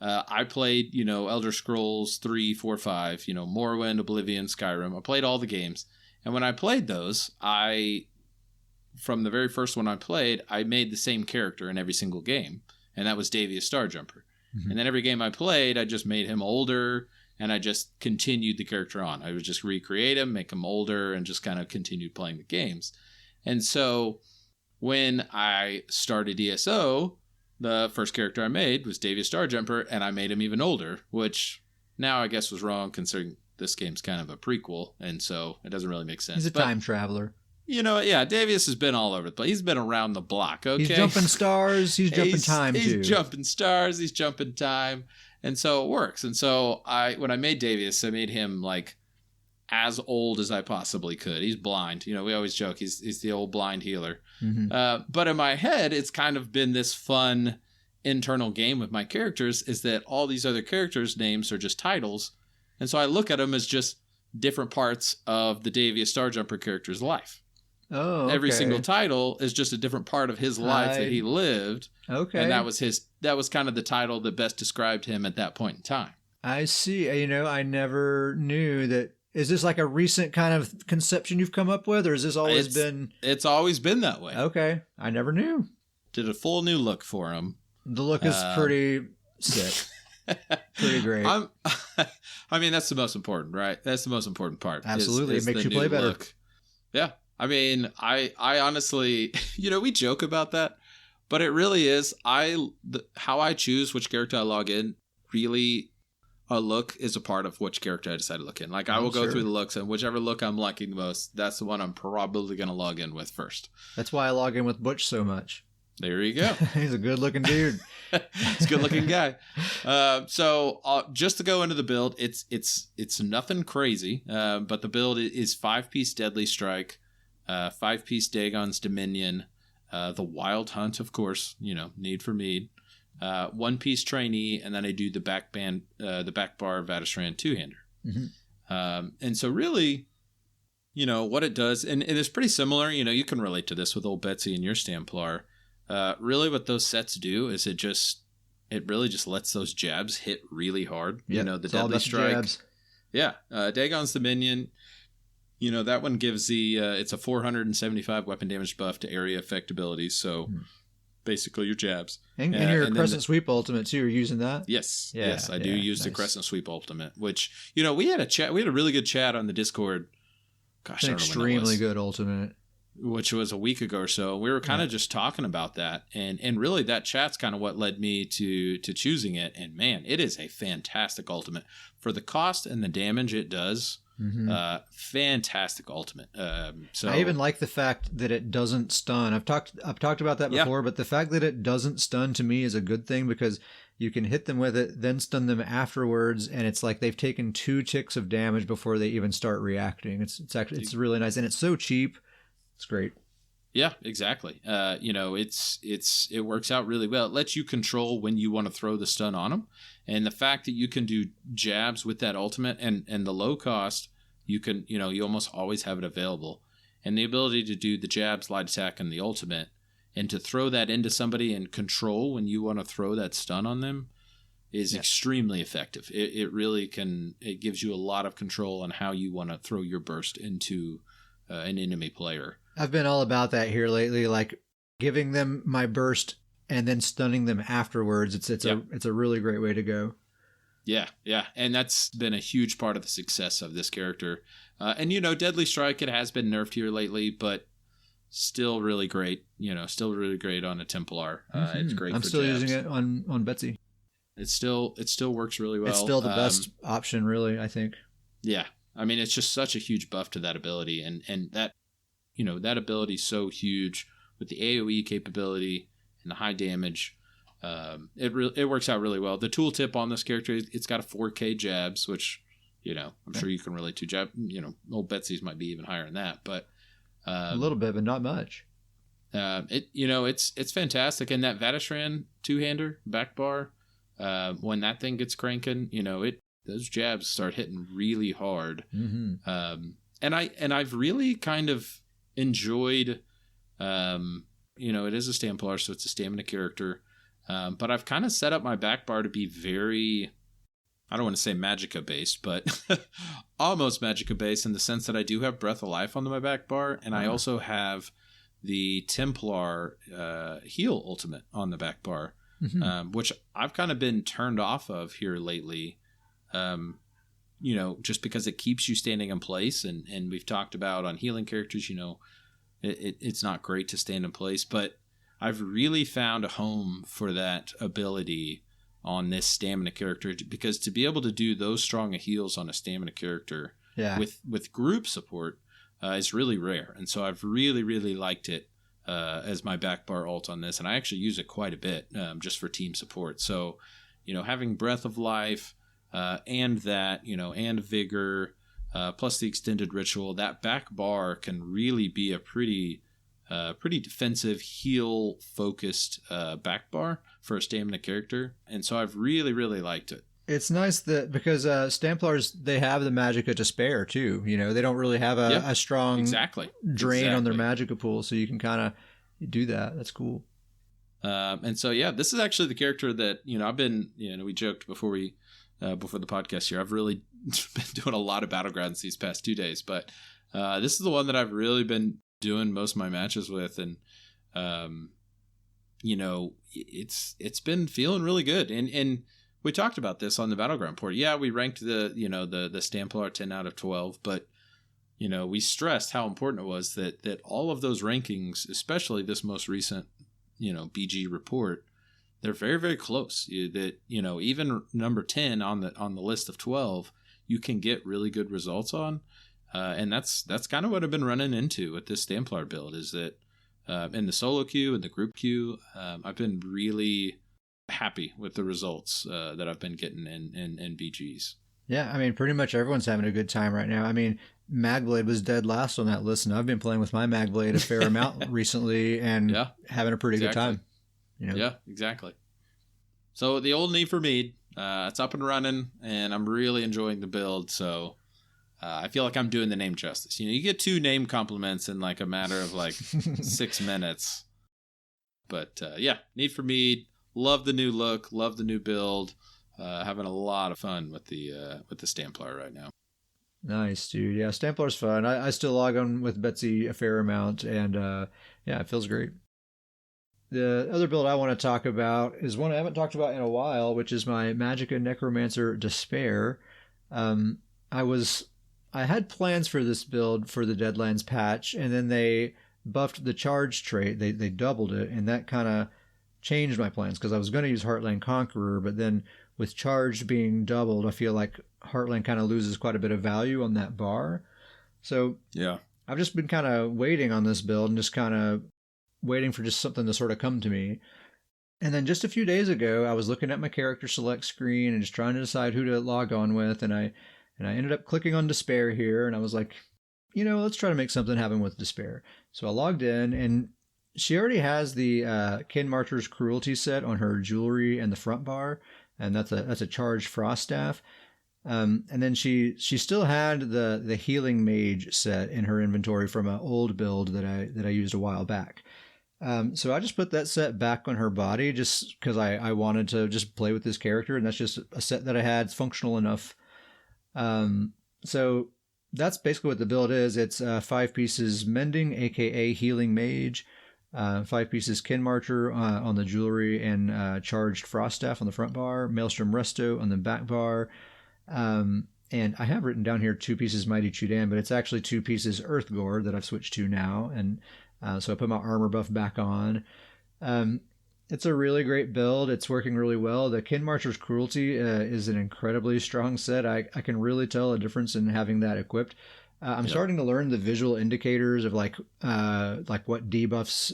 Speaker 2: I played, you know, Elder Scrolls 3, 4, 5, you know, Morrowind, Oblivion, Skyrim. I played all the games. And when I played those, from the very first one I played, I made the same character in every single game, and that was Davius Starjumper. Mm-hmm. And then every game I played, I just made him older, and I just continued the character on. I would just recreate him, make him older, and just kind of continued playing the games. And so when I started ESO, the first character I made was Davius Starjumper, and I made him even older, which now I guess was wrong considering this game's kind of a prequel, and so it doesn't really make sense.
Speaker 1: He's a time traveler.
Speaker 2: You know, yeah, Davius has been all over the place. He's been around the block, okay?
Speaker 1: He's jumping stars, he's jumping time, too.
Speaker 2: He's jumping stars, he's jumping time, and so it works. And so when I made Davius, I made him, like, as old as I possibly could. He's blind. You know, we always joke he's the old blind healer. Mm-hmm. But in my head, it's kind of been this fun internal game with my characters, is that all these other characters' names are just titles. And so I look at them as just different parts of the Davius Starjumper character's life.
Speaker 1: Oh, okay.
Speaker 2: Every single title is just a different part of his life that he lived.
Speaker 1: Okay.
Speaker 2: And that was kind of the title that best described him at that point in time.
Speaker 1: I see. You know, I never knew that. Is this like a recent kind of conception you've come up with, or has this always been? It's
Speaker 2: always been that way.
Speaker 1: Okay. I never knew.
Speaker 2: Did a full new look for him.
Speaker 1: The look is pretty sick. Pretty great.
Speaker 2: I mean, that's the most important, right? That's the most important part.
Speaker 1: Absolutely. It makes you play better.
Speaker 2: Look. Yeah. I mean, I honestly, you know, we joke about that, but it really is. How I choose which character I log in, really, a look is a part of which character I decide to look in. Like, I will go through the looks, and whichever look I'm liking the most, that's the one I'm probably going to log in with first.
Speaker 1: That's why I log in with Butch so much.
Speaker 2: There you go.
Speaker 1: He's a good-looking dude.
Speaker 2: He's a good-looking guy. So just to go into the build, it's nothing crazy, but the build is 5-piece Deadly Strike, 5-piece Dagon's Dominion, the Wild Hunt, of course, you know, Need for Mead, 1-piece Trainee, and then I do the backbar Vatishran 2-hander. Mm-hmm. And so really, you know, what it does, and it's pretty similar, you know, you can relate to this with old Betsy and your StamPlar. Really what those sets do is it really just lets those jabs hit really hard.
Speaker 1: Yep,
Speaker 2: you know, the Deadly Strike.
Speaker 1: Jabs.
Speaker 2: Yeah. Dagon's Dominion, you know, that one gives it's a 475 weapon damage buff to area effect abilities. So basically your jabs.
Speaker 1: And your Crescent Sweep ultimate too, you're using that?
Speaker 2: Yes. Yeah, yes, I do use the Crescent Sweep ultimate, which, you know, we had a really good chat on the Discord. Gosh,
Speaker 1: an extremely good ultimate.
Speaker 2: Which was a week ago or so. We were kind of just talking about that. And really that chat's kind of what led me to choosing it. And man, it is a fantastic ultimate. For the cost and the damage it does, fantastic ultimate. So
Speaker 1: I even like the fact that it doesn't stun. I've talked about that before, but the fact that it doesn't stun to me is a good thing, because you can hit them with it, then stun them afterwards, and it's like they've taken 2 ticks of damage before they even start reacting. It's really nice, and it's so cheap. It's great.
Speaker 2: Yeah, exactly. You know, it works out really well. It lets you control when you want to throw the stun on them. And the fact that you can do jabs with that ultimate and the low cost, you can, you know, you almost always have it available. And the ability to do the jabs, light attack, and the ultimate, and to throw that into somebody and control when you want to throw that stun on them is extremely effective. It really can, it gives you a lot of control on how you want to throw your burst into an enemy player.
Speaker 1: I've been all about that here lately, like giving them my burst and then stunning them afterwards. It's a really great way to go.
Speaker 2: Yeah, and that's been a huge part of the success of this character. And you know, Deadly Strike, it has been nerfed here lately, but still really great. You know, still really great on a Templar. It's great.
Speaker 1: I'm still using it on Betsy.
Speaker 2: It still works really well.
Speaker 1: It's still the best option, really, I think.
Speaker 2: Yeah, I mean, it's just such a huge buff to that ability, and that. You know, that ability is so huge with the AoE capability and the high damage. It works out really well. The tooltip on this character, it's got a 4K jabs, which, you know, I'm sure you can relate to. You know, old Betsy's might be even higher than that, but
Speaker 1: a little bit, but not much.
Speaker 2: It's fantastic. And that Vatishran 2-hander backbar, when that thing gets cranking, you know, those jabs start hitting really hard. Mm-hmm. And I've really kind of enjoyed, you know, it is a StamPlar, so it's a stamina character. But I've kind of set up my backbar to be very, I don't want to say Magicka based, but almost Magicka based, in the sense that I do have Breath of Life on my backbar, and I also have the Templar heal ultimate on the back bar, which I've kind of been turned off of here lately. Just because it keeps you standing in place, and we've talked about on healing characters, it's not great to stand in place, but I've really found a home for that ability on this stamina character, because to be able to do those strong heals on a stamina character with group support is really rare. And so I've really, really liked it as my back bar ult on this. And I actually use it quite a bit just for team support. So, having Breath of Life and that, and Vigor, plus the extended ritual, that back bar can really be a pretty defensive, heal focused back bar for a stamina character. And so I've really, really liked it.
Speaker 1: It's nice that because StamPlars, they have the Magicka to spare too. They don't really have a strong drain on their Magicka pool, so you can kind of do that. That's cool.
Speaker 2: And so, this is actually the character that, I've been, we joked before the podcast here, I've really been doing a lot of Battlegrounds these past 2 days, but this is the one that I've really been doing most of my matches with. And, it's been feeling really good. And we talked about this on the Battleground port. Yeah, we ranked the StamPlar 10 out of 12, but we stressed how important it was that all of those rankings, especially this most recent, BG report, they're very, very close. That, even number 10 on the list of 12, you can get really good results on. And that's kind of what I've been running into with this StamPlar build, is that in the solo queue and the group queue, I've been really happy with the results that I've been getting in BGs.
Speaker 1: Yeah, I mean, pretty much everyone's having a good time right now. I mean, Magblade was dead last on that list, and I've been playing with my Magblade a fair amount recently and having a pretty good time.
Speaker 2: Yeah, exactly. So the old Need for Mead, it's up and running, and I'm really enjoying the build. So I feel like I'm doing the name justice. You get 2 name compliments in like a matter of like 6 minutes. But Need for Mead. Love the new look. Love the new build. Having a lot of fun with the StamPlar right now.
Speaker 1: Nice, dude. Yeah, StamPlar's fun. I still log on with Betsy a fair amount, and it feels great. The other build I want to talk about is one I haven't talked about in a while, which is my Magicka Necromancer Despair. I had plans for this build for the Deadlands patch, and then they buffed the charge trait. They doubled it, and that kind of changed my plans, because I was going to use Heartland Conqueror, but then with charged being doubled, I feel like Heartland kind of loses quite a bit of value on that bar. So I've just been kind of waiting on this build and just kind of waiting for just something to sort of come to me. And then just a few days ago, I was looking at my character select screen and just trying to decide who to log on with, and I ended up clicking on Despair here, and I was like, let's try to make something happen with Despair. So I logged in, and she already has the Kin Marcher's Cruelty set on her jewelry and the front bar, and that's a charged frost staff. And then she still had the Healing Mage set in her inventory from an old build that I used a while back. So I just put that set back on her body just because I wanted to just play with this character, and that's just a set that I had. It's functional enough. So that's basically what the build is. It's 5 pieces Mending, aka Healing Mage, 5 pieces Kin Marcher on the jewelry, and charged Frost Staff on the front bar, Maelstrom Resto on the back bar. And I have written down here 2 pieces Mighty Chudan, but it's actually 2 pieces Earth Gore that I've switched to now. And so I put my armor buff back on. It's a really great build. It's working really well. The Kin Marcher's Cruelty is an incredibly strong set. I can really tell a difference in having that equipped. I'm starting to learn the visual indicators of like what debuffs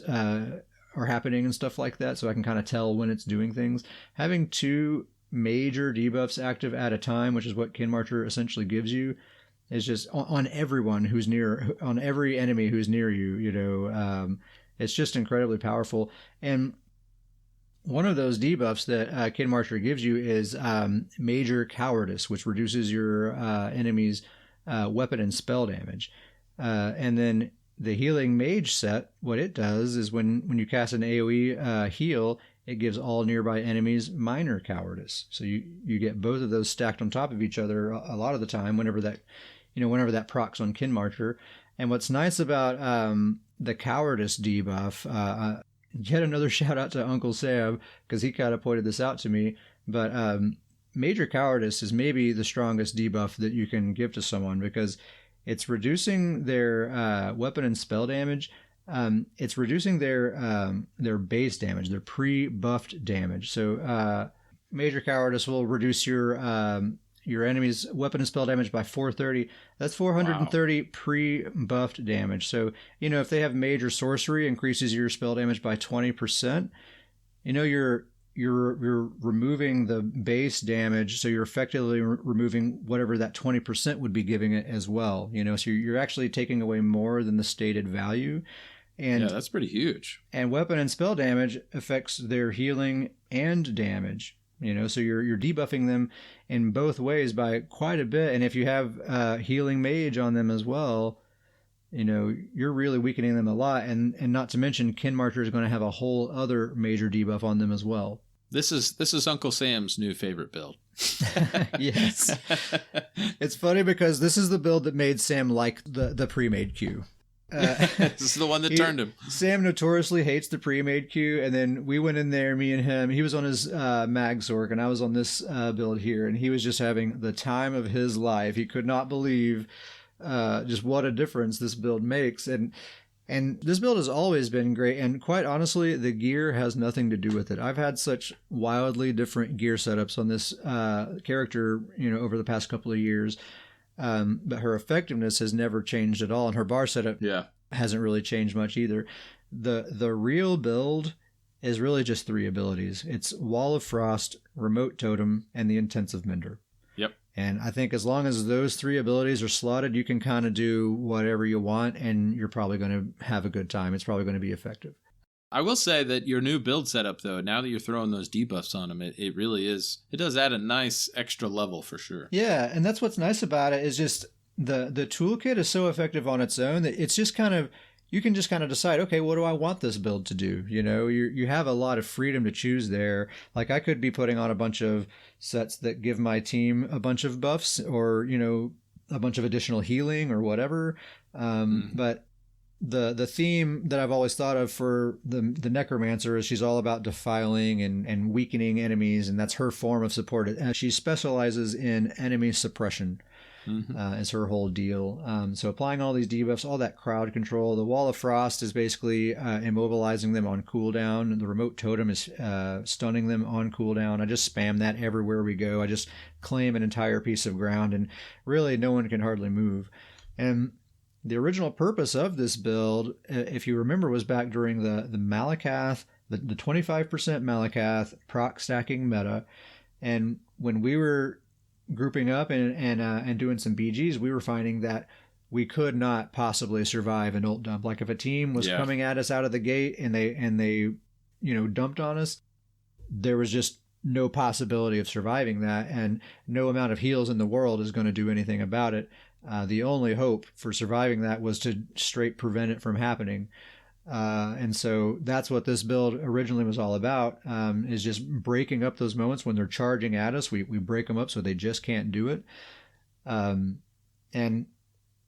Speaker 1: are happening and stuff like that, so I can kind of tell when it's doing things. Having 2 major debuffs active at a time, which is what Kin Marcher essentially gives you, is just on everyone who's near, on every enemy who's near you. It's just incredibly powerful. And one of those debuffs that Kin Marcher gives you is Major Cowardice, which reduces your enemy's weapon and spell damage. And then the Healing Mage set, what it does is when you cast an AoE heal, it gives all nearby enemies Minor Cowardice. So you get both of those stacked on top of each other a lot of the time whenever that procs on Kin Marcher. And what's nice about the cowardice debuff. Yet another shout out to Uncle Sam, because he kind of pointed this out to me. But major cowardice is maybe the strongest debuff that you can give to someone, because it's reducing their weapon and spell damage. It's reducing their base damage, their pre-buffed damage. So major cowardice will reduce your enemy's weapon and spell damage by 430. That's 430 pre-buffed damage. So, if they have major sorcery, increases your spell damage by 20%. You're removing the base damage, so you're effectively removing whatever that 20% would be giving it as well. So you're actually taking away more than the stated value. And
Speaker 2: yeah, that's pretty huge.
Speaker 1: And weapon and spell damage affects their healing and damage. So you're debuffing them in both ways by quite a bit. And if you have healing mage on them as well, you're really weakening them a lot. And not to mention, Kin Marcher is going to have a whole other major debuff on them as well.
Speaker 2: This is Uncle Sam's new favorite build.
Speaker 1: Yes. It's funny because this is the build that made Sam like the pre-made Q.
Speaker 2: This is the one that turned him.
Speaker 1: Sam notoriously hates the pre-made Q, and then we went in there, me and him. He was on his Mag Sork, and I was on this build here, and he was just having the time of his life. He could not believe just what a difference this build makes. And this build has always been great, and quite honestly, the gear has nothing to do with it. I've had such wildly different gear setups on this character, over the past couple of years. But her effectiveness has never changed at all, and her bar setup hasn't really changed much either. The real build is really just 3 abilities. It's Wall of Frost, Remote Totem, and the Intensive Mender.
Speaker 2: Yep.
Speaker 1: And I think as long as those 3 abilities are slotted, you can kind of do whatever you want, and you're probably going to have a good time. It's probably going to be effective.
Speaker 2: I will say that your new build setup, though, now that you're throwing those debuffs on them, it really is. It does add a nice extra level for sure.
Speaker 1: Yeah, and that's what's nice about it is just the toolkit is so effective on its own that it's just kind of, you can just kind of decide, okay, what do I want this build to do? You have a lot of freedom to choose there. Like I could be putting on a bunch of sets that give my team a bunch of buffs or, a bunch of additional healing or whatever. But the theme that I've always thought of for the Necromancer is she's all about defiling and weakening enemies, and that's her form of support. She specializes in enemy suppression. Is her whole deal. So applying all these debuffs, all that crowd control. The Wall of Frost is basically immobilizing them on cooldown. The Remote Totem is stunning them on cooldown. I just spam that everywhere we go. I just claim an entire piece of ground, and really no one can hardly move. And the original purpose of this build, if you remember, was back during the Malakath, the 25% Malakath proc stacking meta. And when we were grouping up and doing some BGs, we were finding that we could not possibly survive an ult dump. Like if a team was coming at us out of the gate and they dumped on us, there was just no possibility of surviving that, and no amount of heals in the world is going to do anything about it. The only hope for surviving that was to straight prevent it from happening. And so that's what this build originally was all about, is just breaking up those moments when they're charging at us. We break them up so they just can't do it. And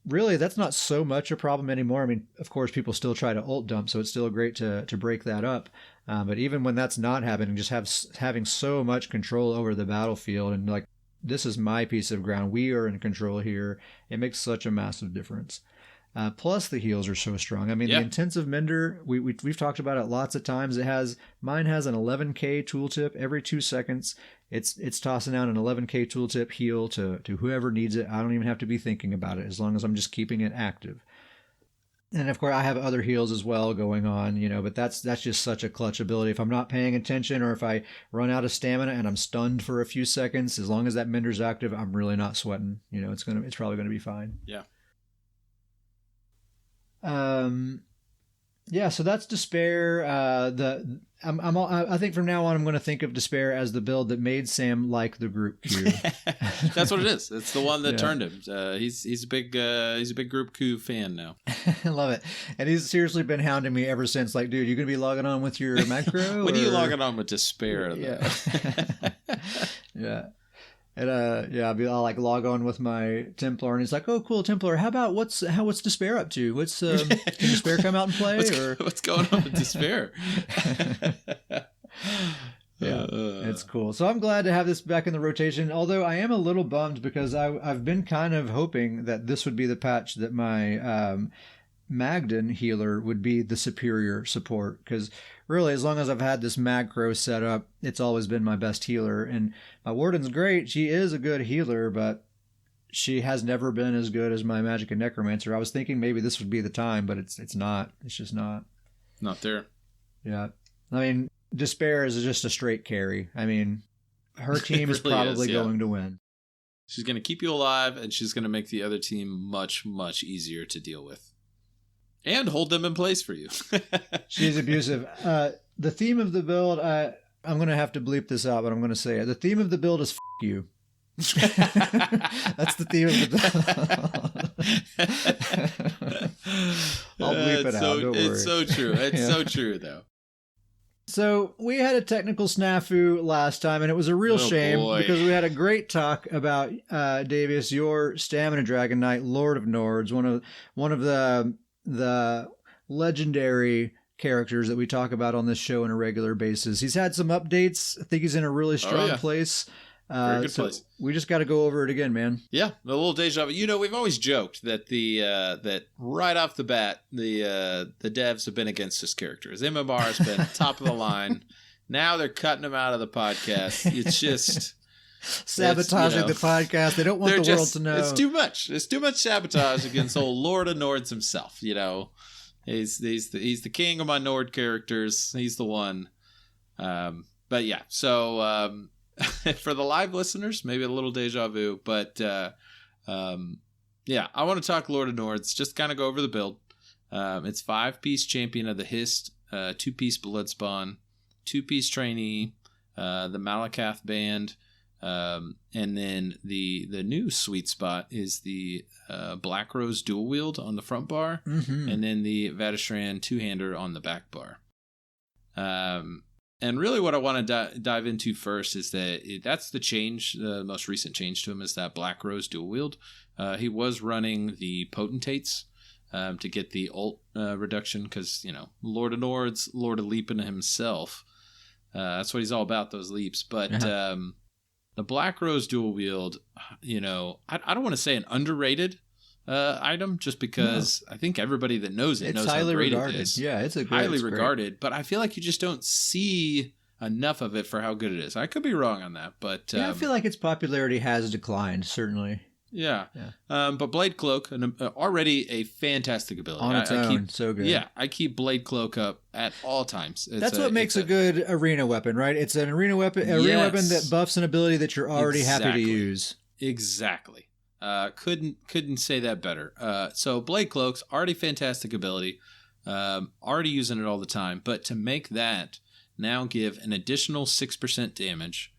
Speaker 1: really, that's not so much a problem anymore. I mean, of course, people still try to ult dump, so it's still great to break that up. But even when that's not happening, just having so much control over the battlefield and like, this is my piece of ground, we are in control here, it makes such a massive difference. Plus the heals are so strong. I mean, the Intensive Mender, we've talked about it lots of times. Mine has an 11k tooltip every 2 seconds. It's tossing out an 11k tooltip heal to whoever needs it. I don't even have to be thinking about it as long as I'm just keeping it active. And of course, I have other heals as well going on, but that's just such a clutch ability. If I'm not paying attention, or if I run out of stamina and I'm stunned for a few seconds, as long as that Mender's active, I'm really not sweating. It's probably going to be fine.
Speaker 2: Yeah.
Speaker 1: So that's Despair. I think from now on I'm going to think of Despair as the build that made Sam like the group Q.
Speaker 2: That's what it is. It's the one that turned him. He's a big group Q fan now.
Speaker 1: I love it, and he's seriously been hounding me ever since. Like, dude, you gonna be logging on with your MagCro?
Speaker 2: When are you logging on with Despair?
Speaker 1: Yeah. Yeah. And I'll like log on with my Templar, and he's like, "Oh, cool, Templar. How about what's Despair up to? What's can Despair come out and play?
Speaker 2: What's going on with Despair?"
Speaker 1: Yeah, it's cool. So I'm glad to have this back in the rotation. Although I am a little bummed because I've been kind of hoping that this would be the patch that my Magden healer would be the superior support, because really, as long as I've had this MagCro set up, it's always been my best healer. And my Warden's great. She is a good healer, but she has never been as good as my Magic and Necromancer. I was thinking maybe this would be the time, but it's not. It's just not.
Speaker 2: Not there.
Speaker 1: Yeah. I mean, Despair is just a straight carry. I mean, her team is
Speaker 2: really
Speaker 1: probably going to win.
Speaker 2: She's going to keep you alive, and she's going to make the other team much, much easier to deal with. And hold them in place for you.
Speaker 1: She's abusive. The theme of the build, I'm going to have to bleep this out, but I'm going to say it. The theme of the build is F*** you. That's the theme of the build. I'll bleep it out, don't worry.
Speaker 2: It's so true. It's so true, though.
Speaker 1: So we had a technical snafu last time, and it was a real shame because we had a great talk about Davius, your Stamina Dragon Knight, Lord of Nords, one of the legendary characters that we talk about on this show on a regular basis. He's had some updates. I think he's in a really strong place.
Speaker 2: Very good place.
Speaker 1: We just got to go over it again, man.
Speaker 2: Yeah, a little deja vu. You know, we've always joked that that right off the bat, the devs have been against this character. His MMR has been top of the line. Now they're cutting him out of the podcast. It's just
Speaker 1: sabotaging the podcast. They don't want the world to know.
Speaker 2: It's too much. It's too much sabotage against old Lord of Nords himself. You know, he's the king of my Nord characters. He's the one. But yeah, so. For the live listeners, maybe a little deja vu, but yeah, I want to talk Lord of Nords, just kind of go over the build. It's 5-piece Champion of the Hist, 2-piece Bloodspawn, 2-piece Trainee, the Malakath Band, and then the new sweet spot is the Black Rose Dual Wield on the front bar, and then the Vadistran two-hander on the back bar. And really what I want to dive into first is that's the change, the most recent change to him is that Black Rose Dual Wield. He was running the Potentates to get the ult reduction because, you know, Lord of Nords, Lord of Leaping himself. That's what he's all about, those leaps. But the Black Rose Dual Wield, you know, I don't want to say an underrated item just because I think everybody that knows it knows how great it is.
Speaker 1: Yeah, it's
Speaker 2: highly regarded, but I feel like you just don't see enough of it for how good it is. I could be wrong on that, but
Speaker 1: I feel like its popularity has declined, certainly.
Speaker 2: Yeah. But Blade Cloak, already a fantastic ability.
Speaker 1: On its own, so good.
Speaker 2: Yeah, I keep Blade Cloak up at all times.
Speaker 1: That's what makes a good arena weapon, right? It's an arena weapon that buffs an ability that you're already happy to use.
Speaker 2: Exactly. Couldn't say that better. So Blade Cloak's already fantastic ability. Already using it all the time. But to make that now give an additional 6% damage,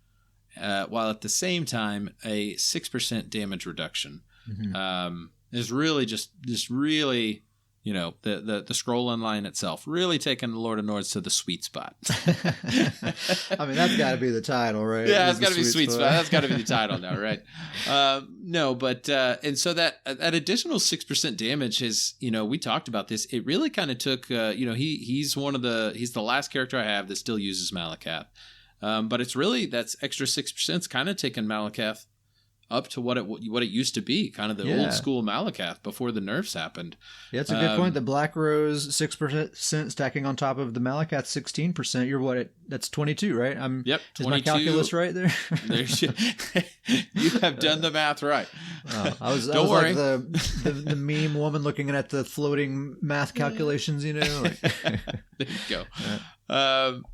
Speaker 2: while at the same time a 6% damage reduction, is really just really, you know, the scroll line itself really taking the Lord of Nords to the sweet spot.
Speaker 1: I mean, that's got to be the title, right?
Speaker 2: Yeah, that's got to be sweet spot. That's got to be the title now, right? No, but and so that additional 6% damage is, you know, we talked about this. It really kind of took, you know, he's the last character I have that still uses Malakath, but it's really that's extra 6%. It's kind of taken Malakath up to what it used to be, kind of the old school Malakath before the nerfs happened.
Speaker 1: Yeah, that's a good point. The Black Rose 6% stacking on top of the Malakath 16%. You're that's 22, right?
Speaker 2: Yep, 22.
Speaker 1: Is my calculus right there?
Speaker 2: You have done the math right.
Speaker 1: I was like the meme woman looking at the floating math calculations, you know. Like.
Speaker 2: There you go.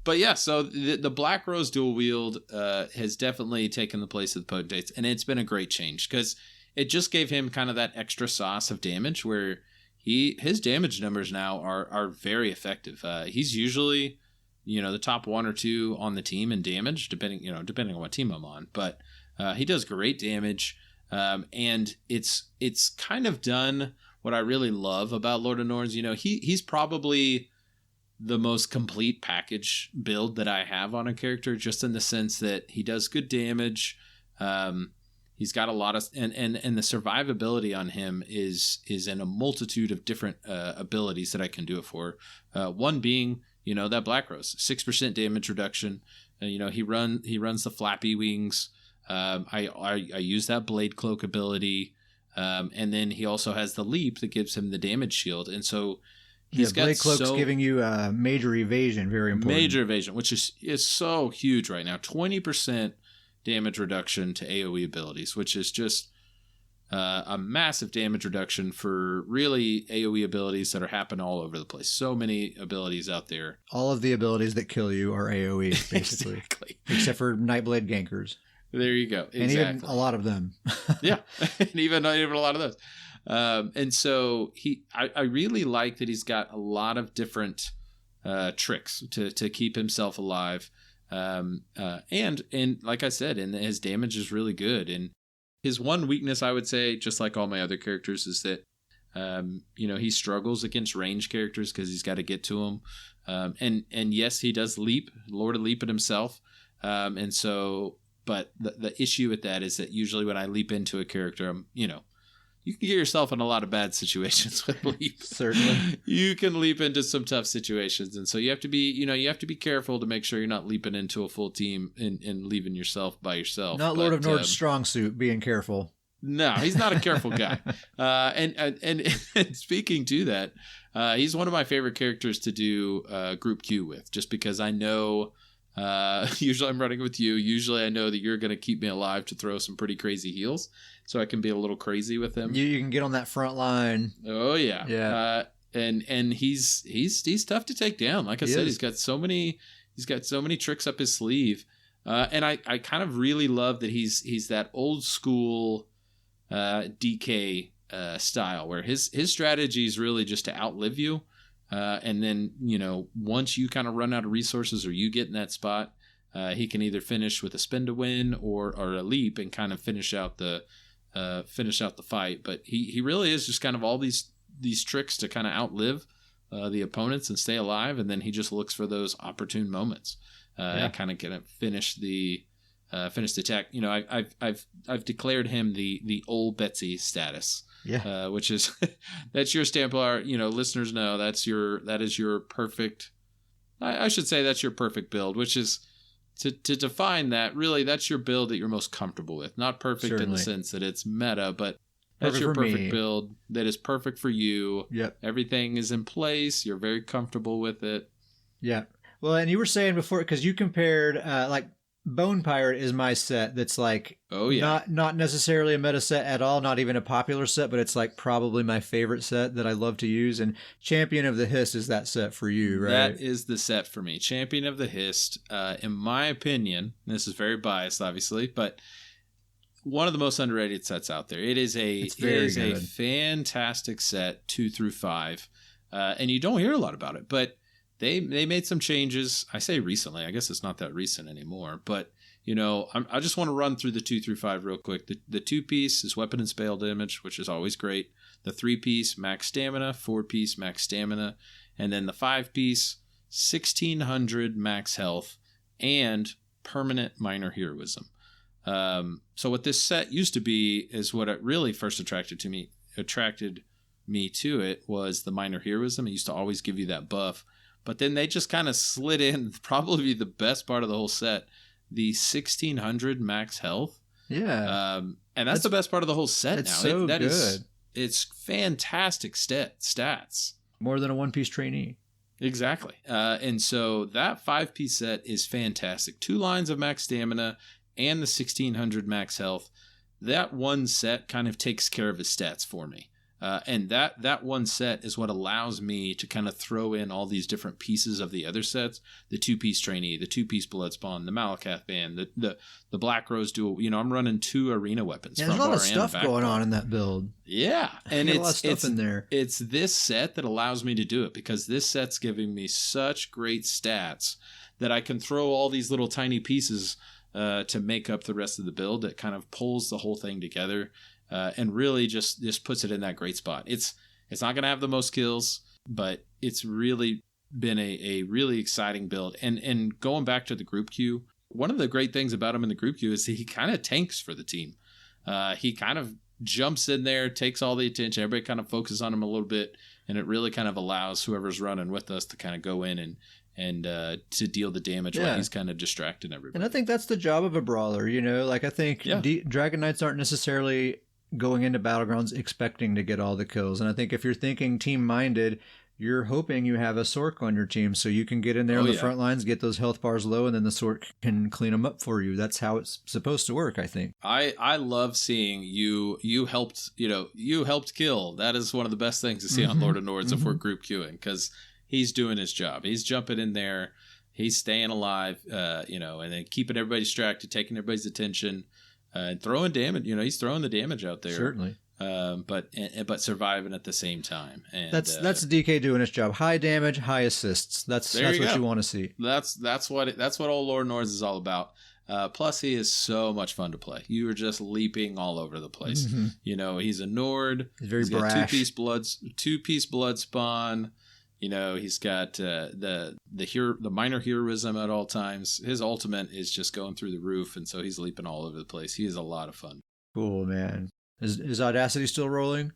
Speaker 2: But yeah, so the Black Rose Dual Wield has definitely taken the place of the Potentates, and it's been a great change because it just gave him kind of that extra sauce of damage where his damage numbers now are very effective. He's usually, you know, the top 1 or 2 on the team in damage, depending on what team I'm on. But he does great damage, and it's kind of done what I really love about Lord of Nords. You know, he's probably the most complete package build that I have on a character, just in the sense that he does good damage. He's got a lot of, and the survivability on him is in a multitude of different abilities that I can do it for. One being, that Black Rose, 6% damage reduction. He runs the flappy wings. I use that blade cloak ability. And then he also has the leap that gives him the damage shield. And so he's got
Speaker 1: blade cloak's giving you major evasion, very important.
Speaker 2: Major evasion, which is so huge right now. 20% damage reduction to AoE abilities, which is just a massive damage reduction for really AoE abilities that are happening all over the place. So many abilities out there.
Speaker 1: All of the abilities that kill you are AoE, basically.
Speaker 2: Exactly.
Speaker 1: Except for Nightblade gankers.
Speaker 2: There you go. Exactly.
Speaker 1: And even a lot of them.
Speaker 2: Yeah, and even a lot of those. And so I really like that he's got a lot of different tricks to keep himself alive. And like I said, and his damage is really good. And his one weakness, I would say, just like all my other characters, is that he struggles against range characters because he's got to get to them. And yes, he does leap, Lord of Leap it himself. And so, but the issue with that is that usually when I leap into a character, you can get yourself in a lot of bad situations with leap.
Speaker 1: Certainly.
Speaker 2: You can leap into some tough situations. And so you have to be careful to make sure you're not leaping into a full team and leaving yourself by yourself.
Speaker 1: Not Lord of Nord's strong suit, being careful.
Speaker 2: No, he's not a careful guy. And speaking to that, he's one of my favorite characters to do group Q with, just because I know usually I'm running with you. Usually I know that you're going to keep me alive to throw some pretty crazy heals, so I can be a little crazy with him.
Speaker 1: You can get on that front line.
Speaker 2: Oh yeah.
Speaker 1: Yeah.
Speaker 2: And he's tough to take down. Like I said, he's got so many tricks up his sleeve. And I kind of really love that he's that old school DK style where his strategy is really just to outlive you. And then, once you kind of run out of resources or you get in that spot, he can either finish with a spin to win or a leap and kind of finish out the fight. But he really is just kind of all these tricks to kind of outlive the opponents and stay alive. And then he just looks for those opportune moments and kind of get finish the attack. I've declared him the old Betsy status.
Speaker 1: Yeah.
Speaker 2: Which is that's your StamPlar. Listeners know that is your perfect. I should say that's your perfect build, which is to define that. Really, that's your build that you're most comfortable with. Not perfect
Speaker 1: Certainly.
Speaker 2: in the sense that it's meta, but that's your perfect build that is perfect for you.
Speaker 1: Yep.
Speaker 2: Everything is in place. You're very comfortable with it.
Speaker 1: Yeah. Well, and you were saying before, because you compared Bone Pirate is my set that's not necessarily a meta set at all, not even a popular set, but it's probably my favorite set that I love to use. And Champion of the Hist is that set for you, right?
Speaker 2: That is the set for me. Champion of the Hist, in my opinion, this is very biased obviously, but one of the most underrated sets out there. It is a fantastic set 2 through 5. And you don't hear a lot about it, but They made some changes. I say recently. I guess it's not that recent anymore. But, I just want to run through the 2 through 5 real quick. The 2-piece is weapon and spell damage, which is always great. The 3-piece, max stamina. 4-piece, max stamina. And then the 5-piece, 1600 max health and permanent minor heroism. So what this set used to be is what it really first attracted me to it was the minor heroism. It used to always give you that buff. But then they just kind of slid in probably the best part of the whole set, the 1600 max health.
Speaker 1: Yeah.
Speaker 2: And that's the best part of the whole set
Speaker 1: it's
Speaker 2: now.
Speaker 1: So good.
Speaker 2: It's fantastic stats.
Speaker 1: More than a one-piece trainee.
Speaker 2: Exactly. And so that 5-piece set is fantastic. 2 lines of max stamina and the 1600 max health. That one set kind of takes care of his stats for me. And that one set is what allows me to kind of throw in all these different pieces of the other sets: the 2-piece trainee, the 2-piece Bloodspawn, the Malakath band, the Black Rose duel. I'm running 2 arena weapons.
Speaker 1: Yeah, there's a lot of stuff going on in that build.
Speaker 2: Yeah, and
Speaker 1: a lot of stuff in there.
Speaker 2: It's this set that allows me to do it because this set's giving me such great stats that I can throw all these little tiny pieces to make up the rest of the build that kind of pulls the whole thing together. And really just puts it in that great spot. It's not going to have the most kills, but it's really been a really exciting build. And going back to the group queue, one of the great things about him in the group queue is he kind of tanks for the team. He kind of jumps in there, takes all the attention. Everybody kind of focuses on him a little bit, and it really kind of allows whoever's running with us to kind of go in and to deal the damage while he's kind of distracting everybody.
Speaker 1: And I think that's the job of a brawler, you know? Like, I think Dragon Knights aren't necessarily going into Battlegrounds expecting to get all the kills. And I think if you're thinking team-minded, you're hoping you have a Sork on your team so you can get in there on the front lines, get those health bars low, and then the Sork can clean them up for you. That's how it's supposed to work, I think.
Speaker 2: I love seeing you helped kill. That is one of the best things to see on Lord of Nords if we're group queuing, because he's doing his job. He's jumping in there. He's staying alive, and then keeping everybody distracted, taking everybody's attention, and throwing damage. He's throwing the damage out there.
Speaker 1: Certainly.
Speaker 2: But surviving at the same time. And
Speaker 1: that's DK doing his job. High damage, high assists. That's what you want to see.
Speaker 2: That's what old Lord Nords is all about. Plus, he is so much fun to play. You are just leaping all over the place. He's a Nord.
Speaker 1: He's very brash.
Speaker 2: Two-piece blood spawn. He's got the minor heroism at all times. His ultimate is just going through the roof, and so he's leaping all over the place. He is a lot of fun.
Speaker 1: Cool, man. Is Audacity still rolling?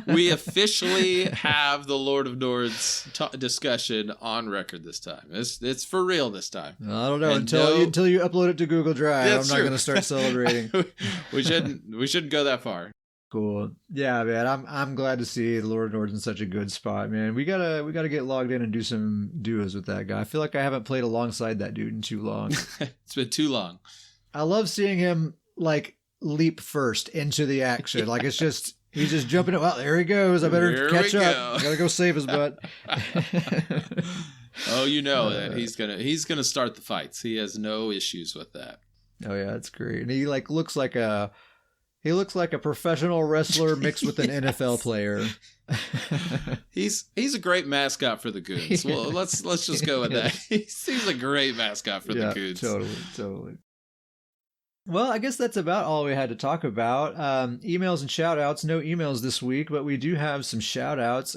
Speaker 2: We officially have the Lord of Nords discussion on record this time. It's for real this time.
Speaker 1: I don't know until you upload it to Google Drive. I'm not going to start celebrating.
Speaker 2: We shouldn't go that far.
Speaker 1: Cool. Yeah, man. I'm glad to see the Lord of Nords in such a good spot, man. We gotta get logged in and do some duos with that guy. I feel like I haven't played alongside that dude in too long.
Speaker 2: It's been too long.
Speaker 1: I love seeing him leap first into the action. Like he's just jumping. Well, there he goes. I better catch up. I gotta go save his butt.
Speaker 2: Oh, that he's gonna start the fights. He has no issues with that.
Speaker 1: Oh yeah, that's great. And he looks like a professional wrestler mixed with an NFL player.
Speaker 2: He's a great mascot for the Goons. Well, let's just go with that. He's a great mascot for the Goons.
Speaker 1: Totally. Well, I guess that's about all we had to talk about. Emails and shout-outs. No emails this week, but we do have some shout-outs.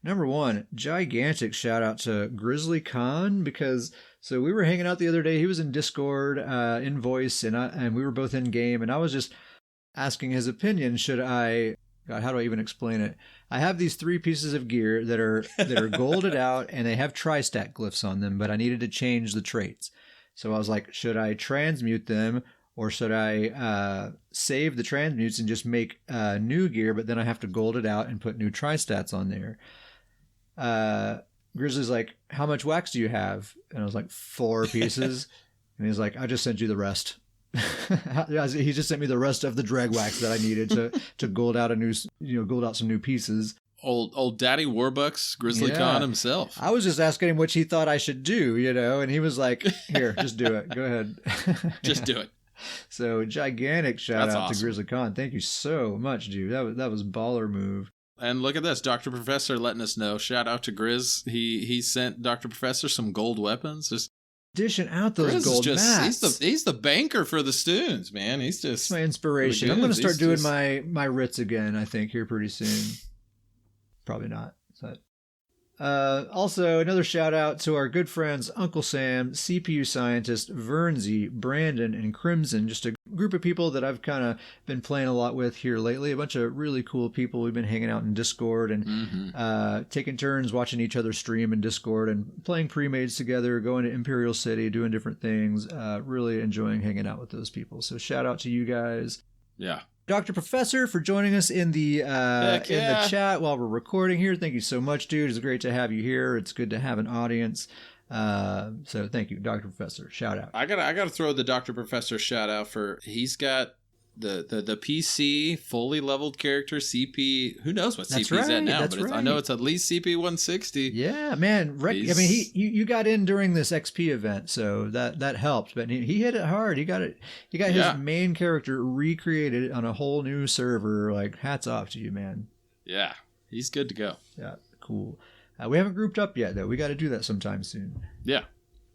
Speaker 1: Number one, gigantic shout-out to Grizzly Khan, because we were hanging out the other day. He was in Discord, in voice, and we were both in game, and I was just asking his opinion. God, how do I even explain it? I have these 3 pieces of gear that are golded out, and they have tri-stack glyphs on them, but I needed to change the traits. So I was like, should I transmute them? Or should I save the transmutes and just make new gear, but then I have to gold it out and put new tri-stats on there? Grizzly's like, how much wax do you have? And I was like, 4 pieces. And he's like, I just sent you the rest. He just sent me the rest of the drag wax that I needed to gold out gold out some new pieces.
Speaker 2: Old Daddy Warbucks, Grizzly Khan himself.
Speaker 1: I was just asking him what he thought I should do, and he was like, here, just do it. Go ahead.
Speaker 2: Just do it.
Speaker 1: So gigantic shout out to Grizzly Khan. Thank you so much, dude. That was baller move.
Speaker 2: And look at this, Dr. Professor letting us know. Shout out to Grizz. He sent Dr. Professor some gold weapons. Just
Speaker 1: dishing out those
Speaker 2: Grizz
Speaker 1: gold mats.
Speaker 2: He's the banker for the Stoons, man. He's just
Speaker 1: my inspiration. I'm going to start doing my writs again, I think, here pretty soon. Probably not. But also, another shout out to our good friends Uncle Sam, CPU Scientist, Vernsey, Brandon, and Crimson. Just a group of people that I've kind of been playing a lot with here lately. A bunch of really cool people. We've been hanging out in Discord and taking turns watching each other stream in Discord and playing pre-mades together, going to Imperial City, doing different things. Really enjoying hanging out with those people. So shout out to you guys.
Speaker 2: Yeah.
Speaker 1: Dr. Professor, for joining us in the chat while we're recording here. Thank you so much, dude. It's great to have you here. It's good to have an audience. So thank you, Dr. Professor. Shout out.
Speaker 2: I gotta throw the Dr. Professor shout out for he's got the PC fully leveled character CP. Who knows what CP is at now? But I know it's at least CP 160.
Speaker 1: Yeah, man. You got in during this XP event, so that helped. But he hit it hard. He got it. He got his main character recreated on a whole new server. Like, hats off to you, man.
Speaker 2: Yeah, he's good to go.
Speaker 1: Yeah, cool. We haven't grouped up yet, though. We got to do that sometime soon.
Speaker 2: Yeah,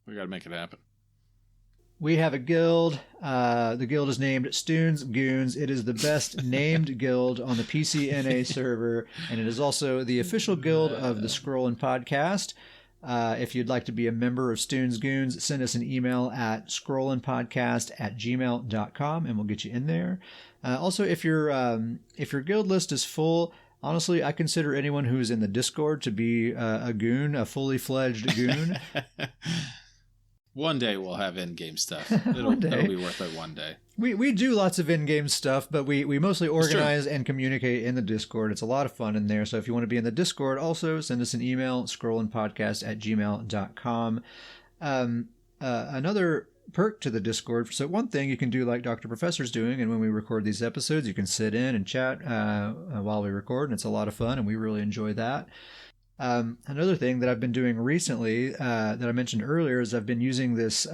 Speaker 2: we got to make it happen.
Speaker 1: We have a guild. The guild is named Stoons Goons. It is the best named guild on the PCNA server, and it is also the official guild of the Scrollin' Podcast. If you'd like to be a member of Stoon's Goons, send us an email at scrollandpodcast@gmail.com and we'll get you in there. Also, if your guild list is full, honestly, I consider anyone who's in the Discord to be a goon, a fully fledged goon.
Speaker 2: One day we'll have in-game stuff. It'll be worth it one day.
Speaker 1: We do lots of in-game stuff, but we mostly organize and communicate in the Discord. It's a lot of fun in there. So if you want to be in the Discord, also send us an email, scrollandpodcast@gmail.com. Another perk to the Discord. So one thing you can do like Dr. Professor's doing, and when we record these episodes, you can sit in and chat while we record, and it's a lot of fun, and we really enjoy that. Another thing that I've been doing recently that I mentioned earlier is I've been using this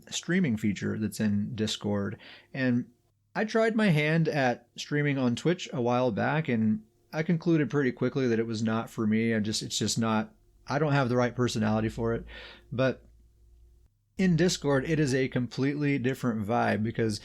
Speaker 1: streaming feature that's in Discord. And I tried my hand at streaming on Twitch a while back, and I concluded pretty quickly that it was not for me. It's just not, I don't have the right personality for it. But in Discord, it is a completely different vibe because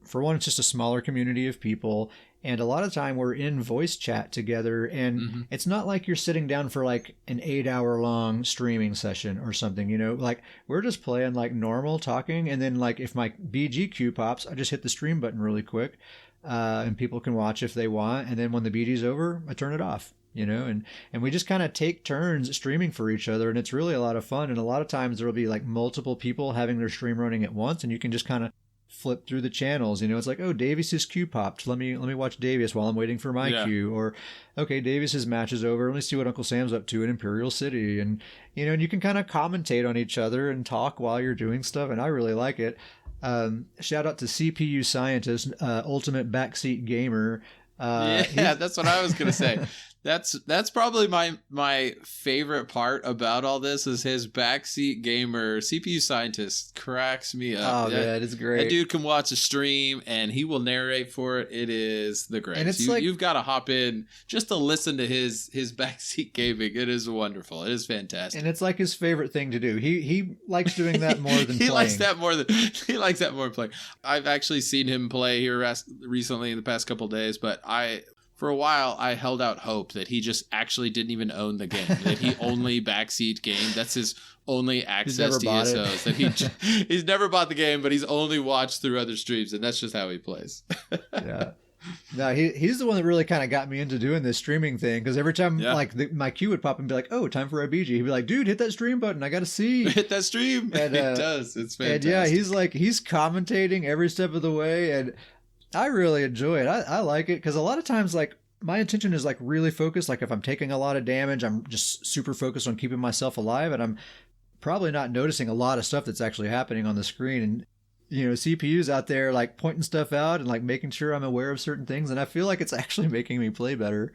Speaker 1: for one, it's just a smaller community of people. And a lot of time we're in voice chat together, and it's not like you're sitting down for like an 8-hour long streaming session or something, like we're just playing like normal talking. And then like if my BG queue pops, I just hit the stream button really quick, and people can watch if they want. And then when the BG's over, I turn it off, and we just kind of take turns streaming for each other. And it's really a lot of fun. And a lot of times there'll be like multiple people having their stream running at once, and you can just kind of flip through the channels. It's like, oh, Davies's queue popped. Let me watch Davies while I'm waiting for my queue. Or, okay, Davies's match is over. Let me see what Uncle Sam's up to in Imperial City. And, and you can kind of commentate on each other and talk while you're doing stuff. And I really like it. Shout out to CPU Scientist, Ultimate Backseat Gamer.
Speaker 2: That's what I was going to say. That's probably my favorite part about all this is his backseat gamer. CPU Scientist cracks me up.
Speaker 1: Oh, man, it's great.
Speaker 2: That dude can watch a stream and he will narrate for it. It is the greatest.
Speaker 1: And it's
Speaker 2: you've got to hop in just to listen to his backseat gaming. It is wonderful. It is fantastic.
Speaker 1: And it's like his favorite thing to do. He likes doing that more than
Speaker 2: he
Speaker 1: playing.
Speaker 2: He likes that more than playing. I've actually seen him play here recently in the past couple of days, but for a while, I held out hope that he just actually didn't even own the game, that he only backseat game. That's his only access to ESOs. That he's never bought the game, but he's only watched through other streams, and that's just how he plays.
Speaker 1: Yeah. No, he's the one that really kind of got me into doing this streaming thing, because every time my queue would pop and be like, oh, time for IBG, he'd be like, dude, hit that stream button. I got to see.
Speaker 2: Hit that stream. And, he does. It's fantastic.
Speaker 1: And he's commentating every step of the way, and I really enjoy it. I like it because a lot of times, like, my attention is like really focused. Like if I'm taking a lot of damage, I'm just super focused on keeping myself alive, and I'm probably not noticing a lot of stuff that's actually happening on the screen. And CPU's out there like pointing stuff out and like making sure I'm aware of certain things, and I feel like it's actually making me play better.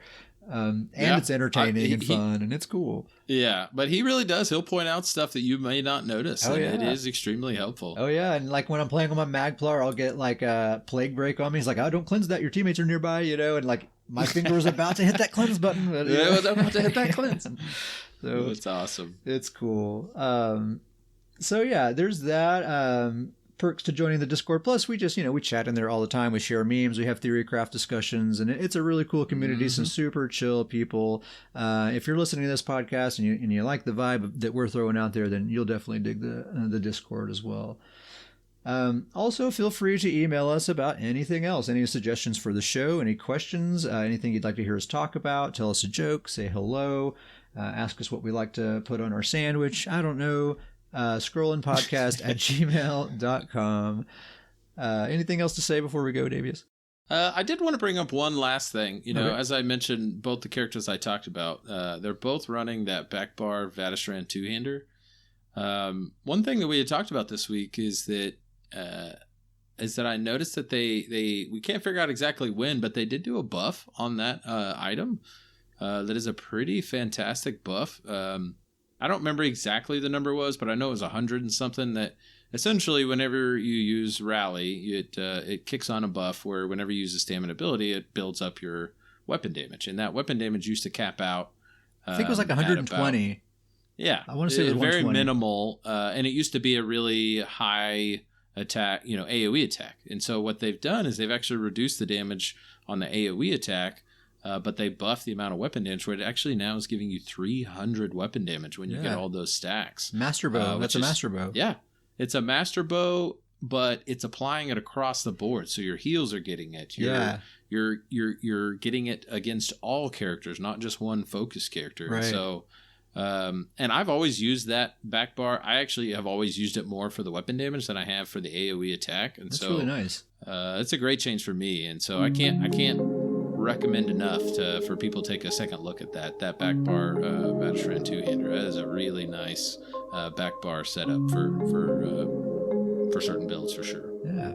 Speaker 1: And it's entertaining and fun, and it's cool.
Speaker 2: Yeah, but he really does. He'll point out stuff that you may not notice.
Speaker 1: Oh, yeah.
Speaker 2: It is extremely helpful.
Speaker 1: Oh, yeah. And like when I'm playing on my MagPlar, I'll get like a plague break on me. He's like, oh, don't cleanse that. Your teammates are nearby, and like my finger was about to hit that cleanse button. But,
Speaker 2: I was about to hit that cleanse.
Speaker 1: So
Speaker 2: it's awesome.
Speaker 1: It's cool. So, yeah, there's that. Perks to joining the Discord. Plus, we just, we chat in there all the time. We share memes. We have theorycraft discussions, and it's a really cool community. Some super chill people. If you're listening to this podcast and you like the vibe that we're throwing out there, then you'll definitely dig the Discord as well. Also, feel free to email us about anything else, any suggestions for the show, any questions, anything you'd like to hear us talk about. Tell us a joke, say hello, ask us what we like to put on our sandwich. I don't know. scrollandpodcast@gmail.com. Anything else to say before we go, Davies?
Speaker 2: I did want to bring up one last thing. As I mentioned, both the characters I talked about, they're both running that backbar Vatishran two-hander. One thing that we had talked about this week is that I noticed that we can't figure out exactly when, but they did do a buff on that item. That is a pretty fantastic buff. I don't remember exactly the number was, but I know it was 100 and something. That essentially, whenever you use Rally, it kicks on a buff where whenever you use a stamina ability, it builds up your weapon damage, and that weapon damage used to cap out.
Speaker 1: I think it was like 120.
Speaker 2: Yeah,
Speaker 1: I want to say it was
Speaker 2: very minimal, and it used to be a really high attack, AOE attack. And so what they've done is they've actually reduced the damage on the AOE attack but they buffed the amount of weapon damage, where it actually now is giving you 300 weapon damage when you get all those stacks.
Speaker 1: Master bow. That's a master bow.
Speaker 2: Yeah. It's a master bow, but it's applying it across the board. So your heals are getting it. You're getting it against all characters, not just one focus character.
Speaker 1: Right.
Speaker 2: So, and I've always used that back bar. I actually have always used it more for the weapon damage than I have for the AoE attack. And
Speaker 1: that's really nice.
Speaker 2: It's a great change for me. And so I can't recommend enough for people to take a second look at that back bar Badge Friend two-hander. That is a really nice back bar setup for certain builds for sure.
Speaker 1: Yeah.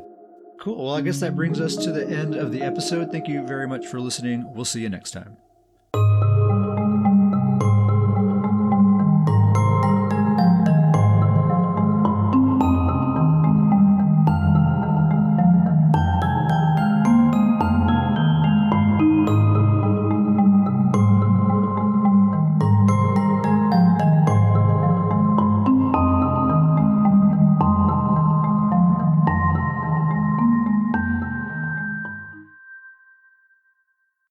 Speaker 1: Cool. Well, I guess that brings us to the end of the episode. Thank you very much for listening. We'll see you next time.